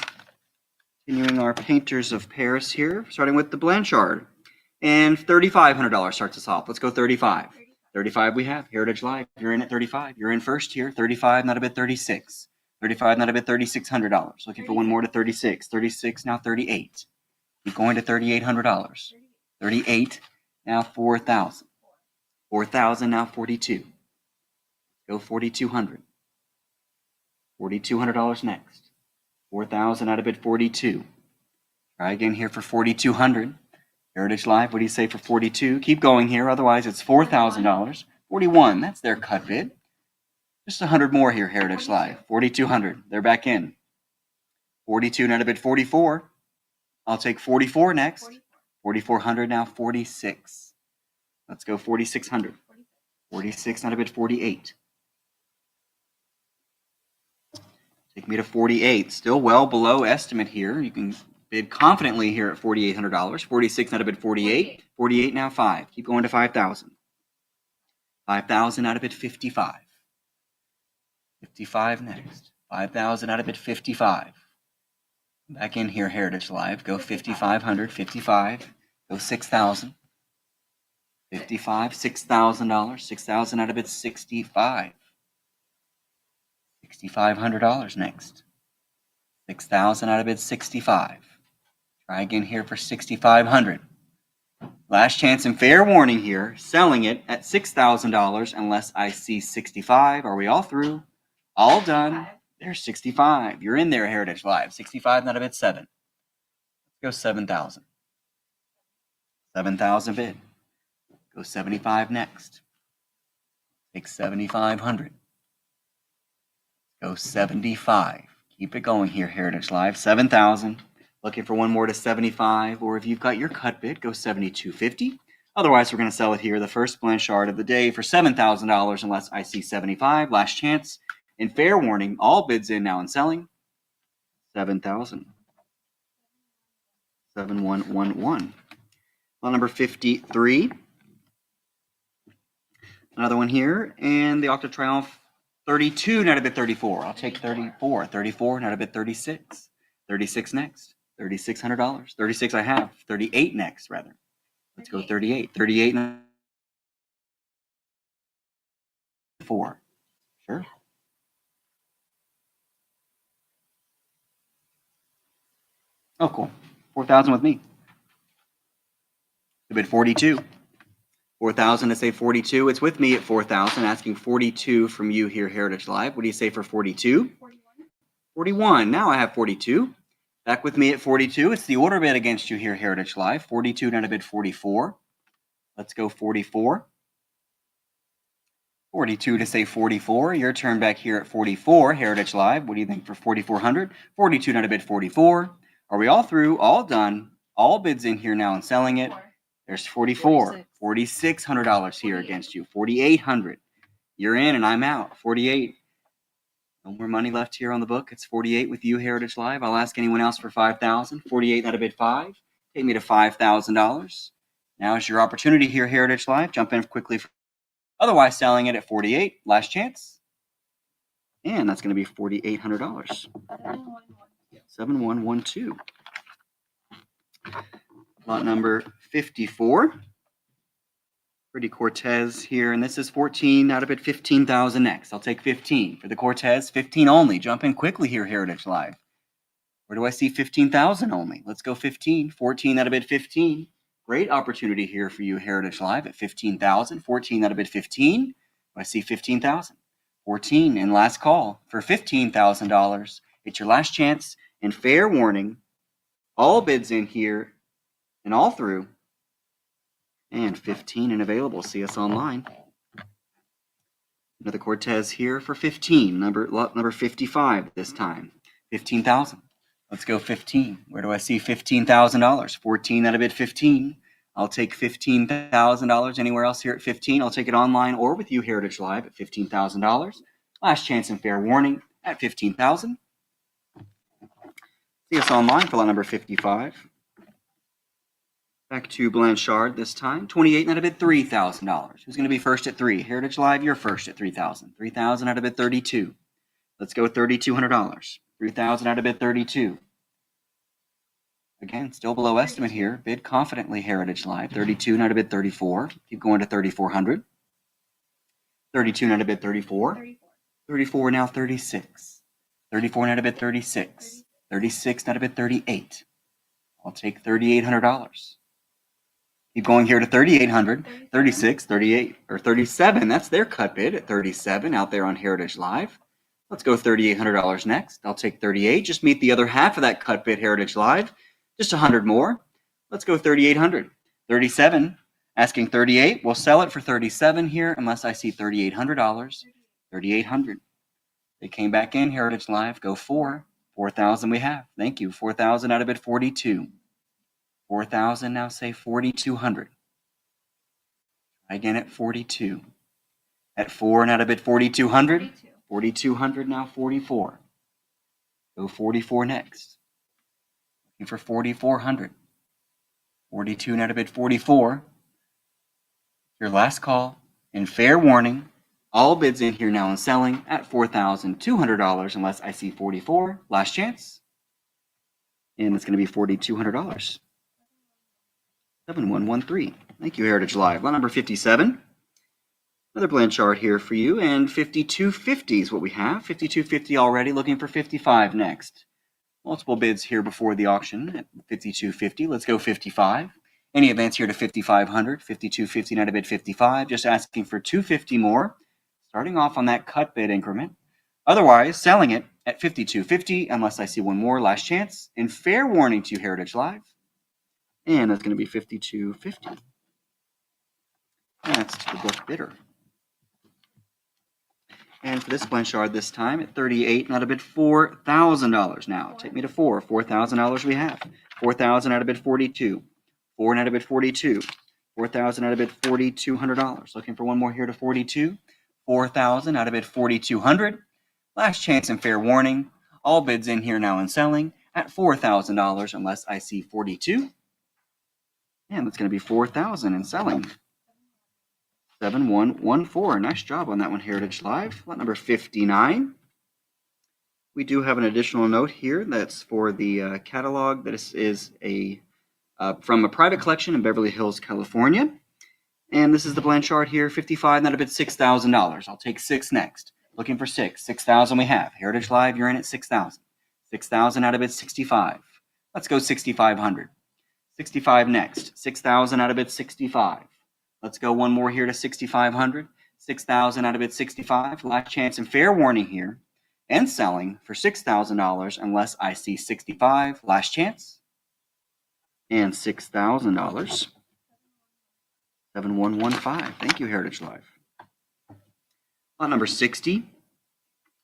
Continuing our Painters of Paris here, starting with the Blanchard. And $3,500 starts us off. Let's go 35. 35 we have. Heritage Live. You're in at 35. You're in first here. 35, not a bid 36. 35, not a bid $3,600. Looking for one more to 36. 36, now 38. Keep going to $3,800. 38, now 4,000. 4,000, now 42. Go 4,200. $4,200 next. 4,000 out of bid 42. Try again here for 4,200. Heritage Live, what do you say for 42? Keep going here, otherwise it's $4,000. 41, that's their cut bid. Just 100 more here, Heritage Live. 4,200, they're back in. 42, not a bid 44. I'll take 44 next. 4,400, now 46. Let's go 4,600. 46, not a bid 48. Take me to 48, still well below estimate here. You can bid confidently here at $4,800. 46 out of bid 48. 48 now 5. Keep going to 5,000. 5,000 out of bid 55. 55 next. 5,000 out of bid 55. Back in here, Heritage Live. Go 5,500. 55. Go 6,000. 55, $6,000. 6,000 out of bid 65. $6,500 next. 6,000 out of bid 65. Try again here for 6,500. Last chance and fair warning here, selling it at $6,000 unless I see 65. Are we all through? All done. There's 65. You're in there, Heritage Live. 65 out of bid 7. Let's go 7,000. 7,000 bid. Go 75 next. Take 7,500. Go 75. Keep it going here, Heritage Live. 7,000. Looking for one more to 75, or if you've got your cut bid, go 7,250. Otherwise, we're going to sell it here, the first Blanchard of the day, for $7,000 unless I see 75. Last chance. And fair warning, all bids in now and selling. 7,000. 7111. Lot number 53. Another one here, and the Octa Triumph 32, not a bid 34. I'll take 34. 34, not a bid 36. 36 next. $3,600. 36 I have. 38 next, rather. Let's go 38. 38 and 4. Sure. Oh, cool. 4,000 with me. I bid 42. 4,000 to say 42. It's with me at 4,000, asking 42 from you here, Heritage Live. What do you say for 42? 41. 41. Now I have 42. Back with me at 42. It's the order bid against you here, Heritage Live. 42 down to bid 44. Let's go 44. 42 to say 44. Your turn back here at 44, Heritage Live. What do you think for 4,400? 42 down to bid 44. Are we all through? All done. All bids in here now and selling it. There's 44. $4,600 here against you. 4,800. You're in and I'm out. 48. No more money left here on the book. It's 48 with you, Heritage Live. I'll ask anyone else for 5,000. 48 out of bid 5. Take me to $5,000. Now is your opportunity here, Heritage Live. Jump in quickly. Otherwise, selling it at 48. Last chance. And that's going to be $4,800. 7112. Lot number 54. Pretty Cortez here, and this is 14 out of bid 15,000 next. I'll take 15 for the Cortez. 15 only. Jump in quickly here, Heritage Live. Where do I see 15,000 only? Let's go 15. 14 out of bid 15. Great opportunity here for you, Heritage Live, at 15,000. 14 out of bid 15. I see 15,000. 14 and last call for $15,000. It's your last chance and fair warning. All bids in here and all through. And 15 and available. See us online. Another Cortez here for 15. Lot number 55 this time. 15,000. Let's go 15. Where do I see $15,000? 14 out of bid 15. I'll take $15,000 anywhere else here at 15. I'll take it online or with you, Heritage Live, at $15,000. Last chance and fair warning at 15,000. See us online for lot number 55. Back to Blanchard this time. 28 out of bid $3,000. Who's going to be first at 3? Heritage Live, you're first at 3,000. 3,000 out of bid 32. Let's go $3,200. 3,000 out of bid 32. Again, still below estimate here. Bid confidently, Heritage Live. 32 out of bid 34. Keep going to 3,400. 32 out of bid 34. 34 now 36. 34 out of bid 36. 36 out of bid 38. I'll take $3,800. Keep going here to 3,800, 36, 38, or 37. That's their cut bid at 37 out there on Heritage Live. Let's go $3,800 next. I'll take 38. Just meet the other half of that cut bid, Heritage Live. Just 100 more. Let's go 3,800. 37, asking 38. We'll sell it for 37 here unless I see $3,800. 3,800. They came back in, Heritage Live. Go 4. 4,000 we have. Thank you. 4,000 out of bid 42. 4,000 now say 4,200. Again at 42. At 4 and out of bid 4,200. 4,200 now 44. Go 44 next. Looking for 4,400. 42 and out of bid 44. Your last call and fair warning. All bids in here now and selling at $4,200 unless I see 44. Last chance. And it's going to be $4,200. 7113. Thank you, Heritage Live. Lot number 57. Another Blanchard here for you, and 5250 is what we have. 5250 already, looking for 55 next. Multiple bids here before the auction at 5250. Let's go 55. Any advance here to 5500. 5250 now to bid 55. Just asking for 250 more. Starting off on that cut bid increment. Otherwise, selling it at 5250 unless I see one more. Last chance. And fair warning to you, Heritage Live. And that's going to be 5250. That's to the book bidder. And for this Blanchard this time at 38, not a bid $4,000 now. Take me to $4,000 we have. 4,000 out of bid 42. 4 out of bid 42. 4,000 out of bid $4,200. Looking for one more here to 42. 4,000 out of bid 4,200. Last chance and fair warning. All bids in here now and selling at $4,000 unless I see 42. And that's going to be 4,000 and selling. 7114. Nice job on that one, Heritage Live. Lot number 59. We do have an additional note here that's for the catalog. This is from a private collection in Beverly Hills, California. And this is the Blanchard here, 55, not a bid $6,000. I'll take 6 next. Looking for 6. 6,000 we have. Heritage Live, you're in at 6,000. 6,000 out of bid 65. Let's go 6,500. 65 next. 6,000 out of bid 65. Let's go one more here to 6,500. 6,000 out of bid 65. Last chance and fair warning here. And selling for $6,000 unless I see 65. Last chance. And $6,000. 7115. Thank you, Heritage Live. Lot number 60.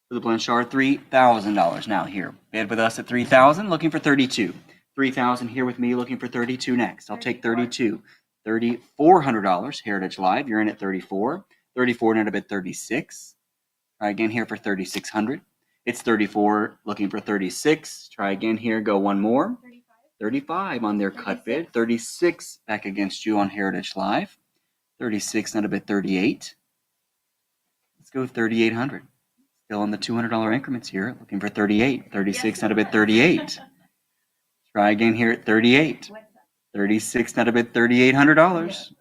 For the Blanchard, $3,000 now here. Bid with us at 3,000, looking for 32. 3,000 here with me, looking for 32 next. I'll take 32. $3,400. Heritage Live, you're in at 34. 34 and a bid 36. Try again here for 3,600. It's 34, looking for 36. Try again here, go one more. 35 on their cut bid. 36 back against you on Heritage Live. 36 and a bid 38. Let's go 3,800. Still in the $200 increments here, looking for 38. 36 and a bid 38. Try again here at 38. 36 not a bid $3,800.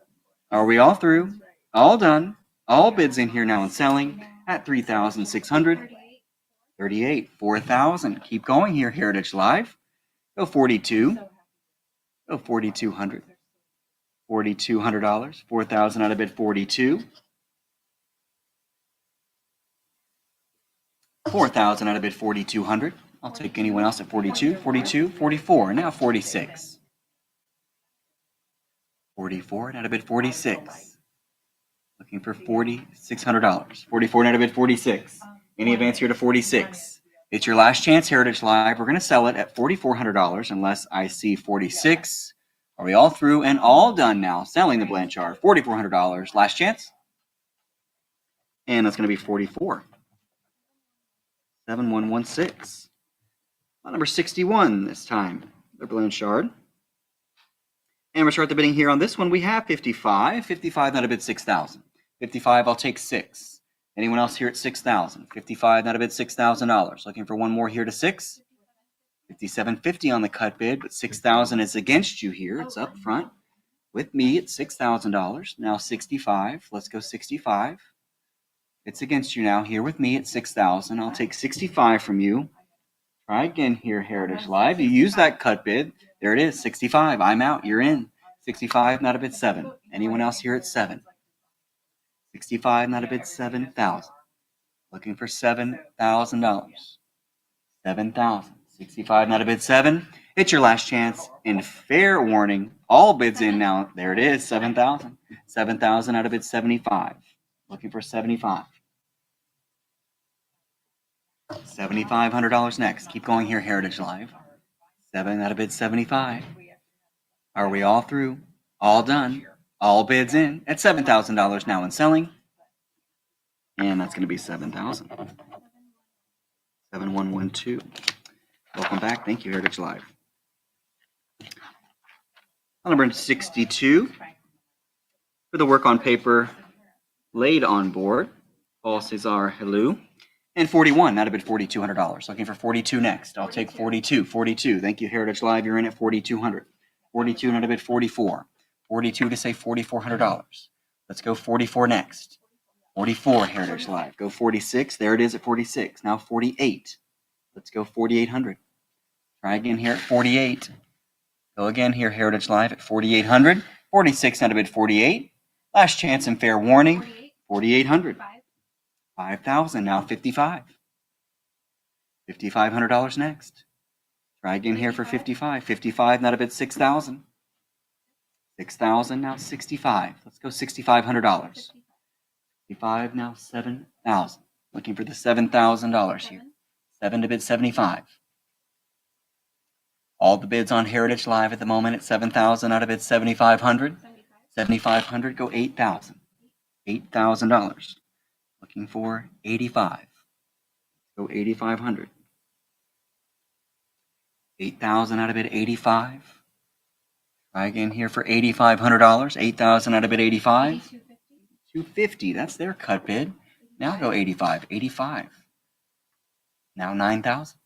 Are we all through? All done. All bids in here now and selling at 3,600. 38, 4,000. Keep going here, Heritage Live. Go 42. Go 4,200. $4,200. 4,000 out of bid 42. 4,000 out of bid 4,200. I'll take anyone else at 42, 42, 44, now 46. 44 and out of bid 46. Looking for $4,600. 44 and out of bid 46. Any advance here to 46. It's your last chance, Heritage Live. We're going to sell it at $4,400 unless I see 46. Are we all through and all done now? Selling the Blanchard, $4,400. Last chance. And that's going to be 44. 7116. Number 61 this time. The Blanchard. And we'll start the bidding here on this one. We have 55. 55 not a bid 6,000. 55, I'll take 6. Anyone else here at 6,000? 55 not a bid $6,000. Looking for one more here to 6. 57.50 on the cut bid, but 6,000 is against you here. It's up front with me at $6,000. Now 65. Let's go 65. It's against you now here with me at 6,000. I'll take 65 from you. Try again here, Heritage Live. You use that cut bid. There it is, 65. I'm out. You're in. 65, not a bid 7. Anyone else here at 7? 65, not a bid 7,000. Looking for $7,000. 7,000. 65, not a bid 7. It's your last chance. And fair warning, all bids in now. There it is, 7,000. 7,000 out of bid 75. Looking for 75. $7,500 next. Keep going here, Heritage Live. 7 out of bid 75. Are we all through? All done. All bids in at $7,000 now and selling. And that's going to be 7,000. 7112. Welcome back. Thank you, Heritage Live. Number 62. For the work on paper laid on board, Paul Cesar Helou. And 41, not a bid $4,200. Looking for 42 next. I'll take 42. 42. Thank you, Heritage Live. You're in at 4,200. 42, not a bid 44. 42 to say $4,400. Let's go 44 next. 44, Heritage Live. Go 46. There it is at 46. Now 48. Let's go 4,800. Try again here at 48. Go again here, Heritage Live at 4,800. 46 out of bid 48. Last chance and fair warning. 4,800. 5,000. Now 55. $5,500 next. Try again here for 55. 55 out of bid 6,000. 6,000 now 65. Let's go $6,500. 55 now 7,000. Looking for the $7,000 here. 7 to bid 75. All the bids on Heritage Live at the moment at 7,000 out of bid 7,500. 7,500 go 8,000. $8,000. Looking for 85. Go 8,500. 8,000 out of bid 85. Try again here for $8,500. 8,000 out of bid 85. 250. That's their cut bid. Now go 85. 85. Now 9,000.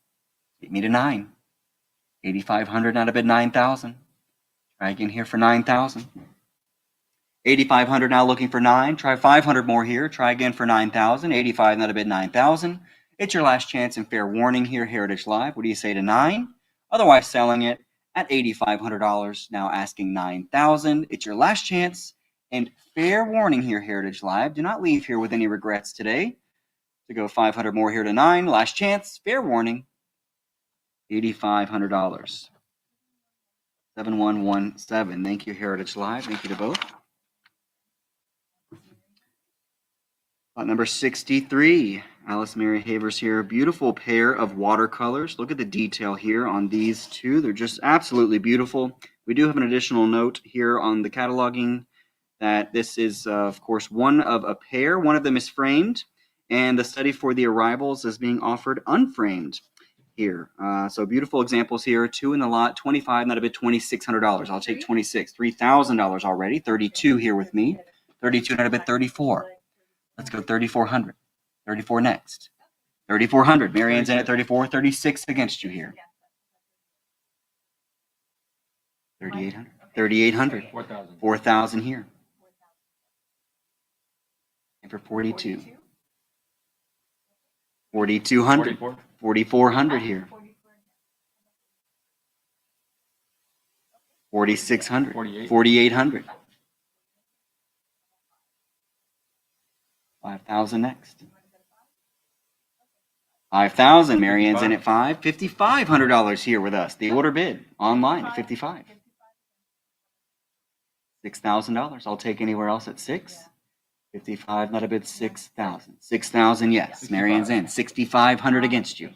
Get me to 9. 8,500 out of bid 9,000. Try again here for 9,000. 8,500 now looking for 9. Try 500 more here. Try again for 9,000. 85 out of bid 9,000. It's your last chance and fair warning here, Heritage Live. What do you say to 9? Otherwise selling it at $8,500. Now asking 9,000. It's your last chance and fair warning here, Heritage Live. Do not leave here with any regrets today. To go 500 more here to 9. Last chance, fair warning. $8,500. 7117. Thank you, Heritage Live. Thank you to both. Lot number 63. Alice Mary Havers here. Beautiful pair of watercolors. Look at the detail here on these two. They're just absolutely beautiful. We do have an additional note here on the cataloging that this is, of course, one of a pair. One of them is framed, and the study for the arrivals is being offered unframed here. So beautiful examples here. 2 in the lot, 25, not a bit, $2,600. I'll take 26. $3,000 already. 32 here with me. 32, not a bit, 34. Let's go 3,400. 34 next. 3,400. Marianne's in at 34. 36 against you here. 3,800. 3,800. 4,000 here. And for 42. 4,200. 4,400 here. 4,600. 4,800. 5,000 next. 5,000. Marianne's in at 5. $5,500 here with us. The order bid online at 55. $6,000. I'll take anywhere else at 6. 55, not a bid, 6,000. 6,000, yes. Marianne's in. 6,500 against you.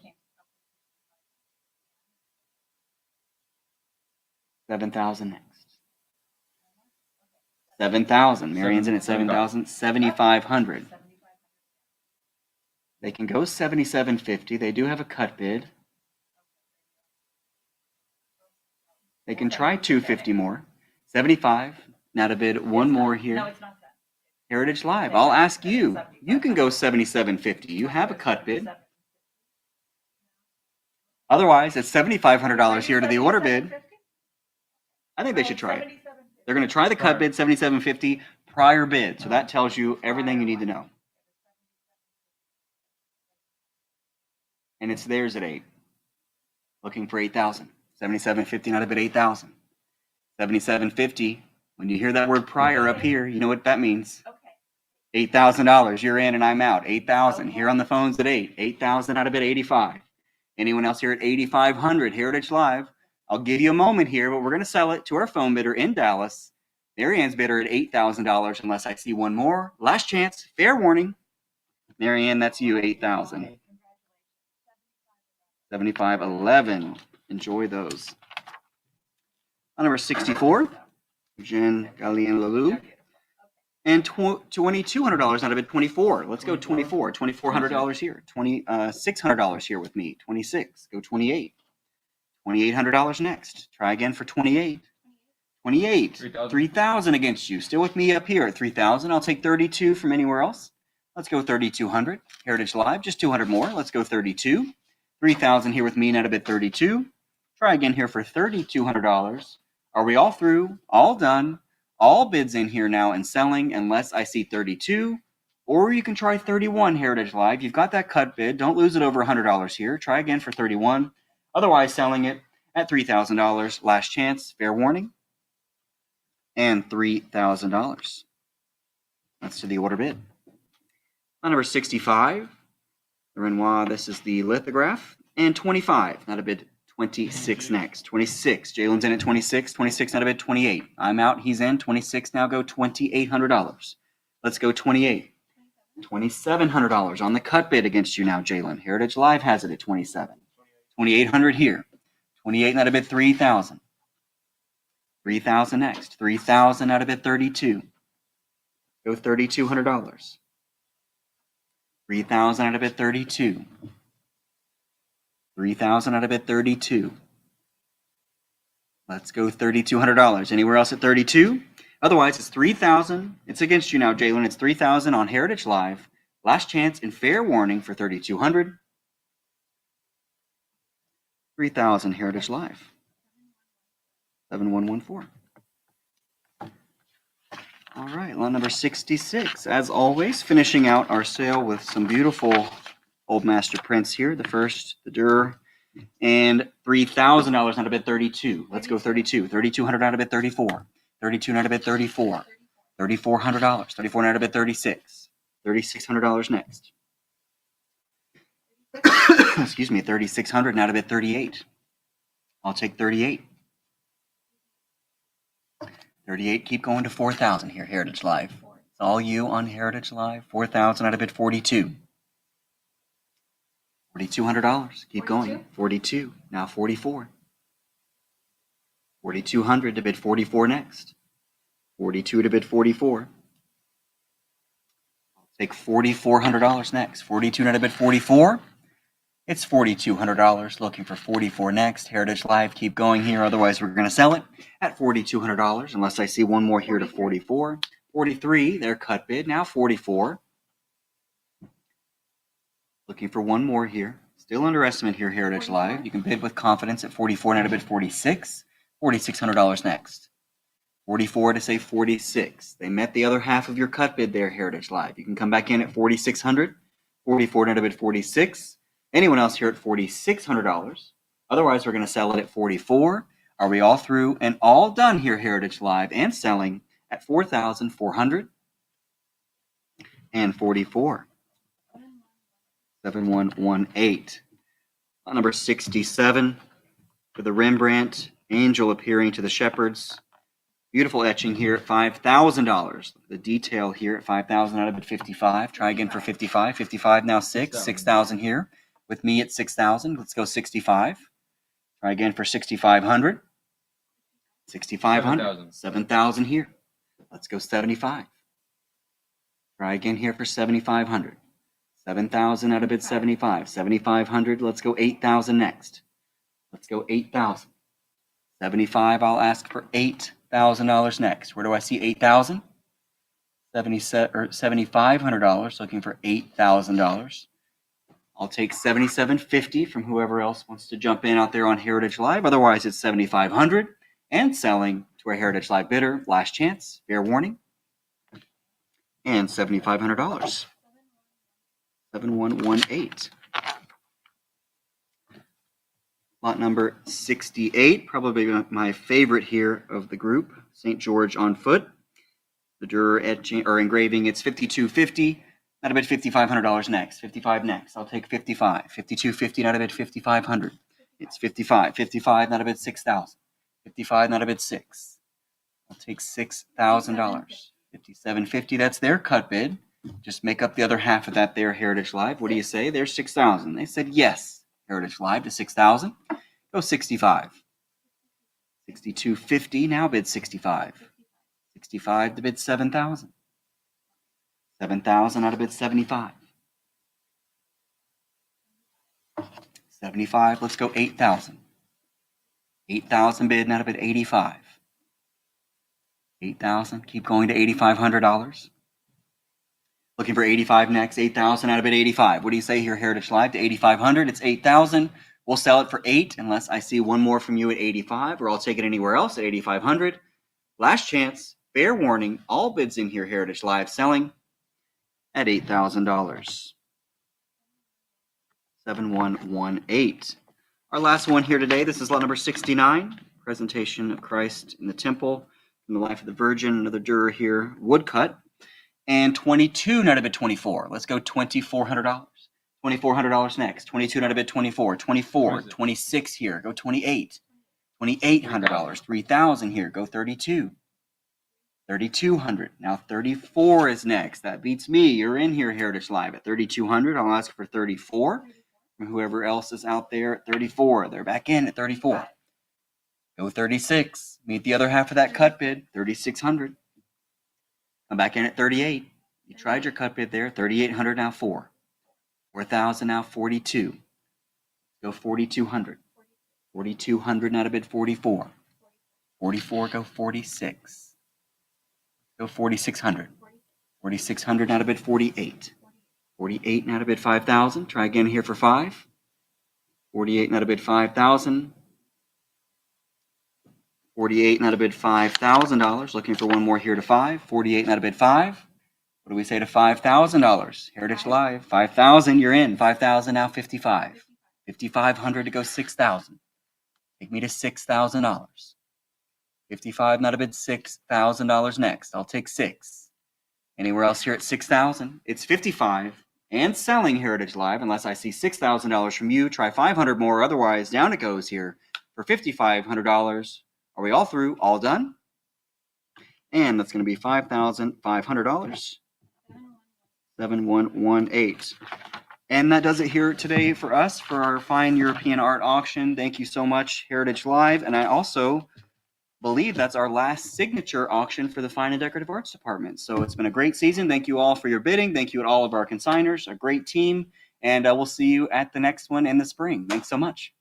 7,000 next. 7,000. Marianne's in at 7,000. 7,500. They can go 7,750. They do have a cut bid. They can try 250 more. 75. Now to bid one more here. Heritage Live. I'll ask you. You can go 7,750. You have a cut bid. Otherwise, it's $7,500 here to the order bid. I think they should try it. They're going to try the cut bid, 7,750 prior bid. So that tells you everything you need to know. And it's theirs at 8. Looking for 8,000. 7,750, not a bid, 8,000. 7,750. When you hear that word prior up here, you know what that means. $8,000. You're in and I'm out. 8,000. Here on the phones at 8. 8,000 out of bid, 85. Anyone else here at 8,500? Heritage Live. I'll give you a moment here, but we're going to sell it to our phone bidder in Dallas. Marianne's bidder at $8,000 unless I see one more. Last chance. Fair warning. Marianne, that's you, 8,000. 7511. Enjoy those. On number 64, Jen Gallienne-Lalou. And $2,200 out of it, 24. Let's go 24. $2,400 here. $600 here with me. 26. Go 28. $2,800 next. Try again for 28. 28. 3,000 against you. Still with me up here at 3,000. I'll take 32 from anywhere else. Let's go 3,200. Heritage Live, just 200 more. Let's go 32. 3,000 here with me, not a bit, 32. Try again here for $3,200. Are we all through? All done? All bids in here now and selling unless I see 32, or you can try 31 Heritage Live. You've got that cut bid. Don't lose it over $100 here. Try again for 31. Otherwise, selling it at $3,000. Last chance, fair warning, and $3,000. That's to the order bid. On number 65, the Renoir, this is the lithograph, and 25, not a bid, 26 next. 26, Jalen's in at 26, 26 not a bid, 28. I'm out, he's in, 26 now go $2,800. Let's go 28. $2,700 on the cut bid against you now, Jalen. Heritage Live has it at 27. 2,800 here. 28 not a bid, 3,000. 3,000 next. 3,000 out of bid, 32. Go $3,200. 3,000 out of bid, 32. 3,000 out of bid, 32. Let's go $3,200. Anywhere else at 32? Otherwise, it's 3,000. It's against you now, Jalen. It's 3,000 on Heritage Live. Last chance and fair warning for 3,200. 3,000 Heritage Live. 7114. All right, lot number 66. As always, finishing out our sale with some beautiful Old Master prints here. The first, the Durer, and $3,000 out of bid 32. Let's go 32. 3,200 out of bid 34. 32 out of bid 34. $3,400. 34 out of bid 36. $3,600 next. Excuse me, 3,600 out of bid 38. I'll take 38. 38, keep going to 4,000 here, Heritage Live. It's all you on Heritage Live. 4,000 out of bid 42. $4,200. Keep going. 42. Now 44. 4,200 to bid 44 next. 42 to bid 44. I'll take $4,400 next. 42 to bid 44. It's $4,200. Looking for 44 next. Heritage Live, keep going here. Otherwise, we're going to sell it at $4,200 unless I see one more here to 44. 43, their cut bid. Now 44. Looking for one more here. Still under estimate here, Heritage Live. You can bid with confidence at 44 and out of bid 46. $4,600 next. 44 to say 46. They met the other half of your cut bid there, Heritage Live. You can come back in at 4,600. 44 and out of bid 46. Anyone else here at $4,600? Otherwise, we're going to sell it at 44. Are we all through and all done here, Heritage Live, and selling at 4,400 and 44. 7118. On number 67, for the Rembrandt angel appearing to the shepherds. Beautiful etching here at $5,000. The detail here at $5,000 out of bid 55. Try again for 55. 55 now 6,000 here. With me at 6,000. Let's go 65. Try again for 6,500. 6,500. 7,000 here. Let's go 75. Try again here for 7,500. 7,000 out of bid 75. 7,500. Let's go 8,000 next. Let's go 8,000. 75. I'll ask for $8,000 next. Where do I see 8,000? $7,500. Looking for $8,000. I'll take $7,750 from whoever else wants to jump in out there on Heritage Live. Otherwise, it's $7,500 and selling to our Heritage Live bidder. Last chance, fair warning, and $7,500. 7118. Lot number 68, probably my favorite here of the group. St. George on foot. The Durer etching or engraving. It's $5,250. Out of bid $5,500 next. 55 next. I'll take 55. 5250 out of bid 5,500. It's 55. 55 out of bid 6,000. 55 out of bid 6. I'll take $6,000. 5750. That's their cut bid. Just make up the other half of that there, Heritage Live. What do you say? There's 6,000. They said yes. Heritage Live to 6,000. Go 65. 6250. Now bid 65. 65 to bid 7,000. 7,000 out of bid 75. 75, let's go 8,000. 8,000 bid out of bid 85. 8,000, keep going to $8,500. Looking for 85 next, 8,000 out of bid 85. What do you say here, Heritage Live, to 8,500? It's 8,000. We'll sell it for 8 unless I see one more from you at 85, or I'll take it anywhere else at 8,500. Last chance, Fair warning, all bids in here, Heritage Live, selling at $8,000. 7118. Our last one here today, this is lot number 69, Presentation of Christ in the Temple, from the Life of the Virgin, another Dürer here, woodcut, and 22, not a bid 24. Let's go $2,400. $2,400 next, 22, not a bid 24, 24, 26 here, go 28, $2,800, 3,000 here, go 32, 3,200, now 34 is next. That beats me. You're in here, Heritage Live, at 3,200. I'll ask for 34. From whoever else is out there at 34. They're back in at 34. Go 36. Meet the other half of that cut bid, 3,600. Come back in at 38. You tried your cut bid there, 3,800, now 4. 4,000, now 42. Go 4,200. 4,200, now to bid 44. 44, go 46. Go 4,600. 4,600, now to bid 48. 48, now to bid 5,000. Try again here for 5. 48, now to bid 5,000. 48, now to bid $5,000. Looking for one more here to 5. 48, now to bid 5. What do we say to $5,000? Heritage Live, 5,000, you're in. 5,000, now 55. 5,500 to go 6,000. Take me to $6,000. 55, not a bid $6,000 next. I'll take 6. Anywhere else here at 6,000? It's 55 and selling, Heritage Live, unless I see $6,000 from you. Try 500 more. Otherwise, down it goes here for $5,500. Are we all through? All done? And that's going to be $5,500. 7118. And that does it here today for us for our Fine European Art auction. Thank you so much, Heritage Live. And I also believe that's our last signature auction for the Fine and Decorative Arts Department. So it's been a great season. Thank you all for your bidding. Thank you to all of our consigners, a great team. And we'll see you at the next one in the spring. Thanks so much.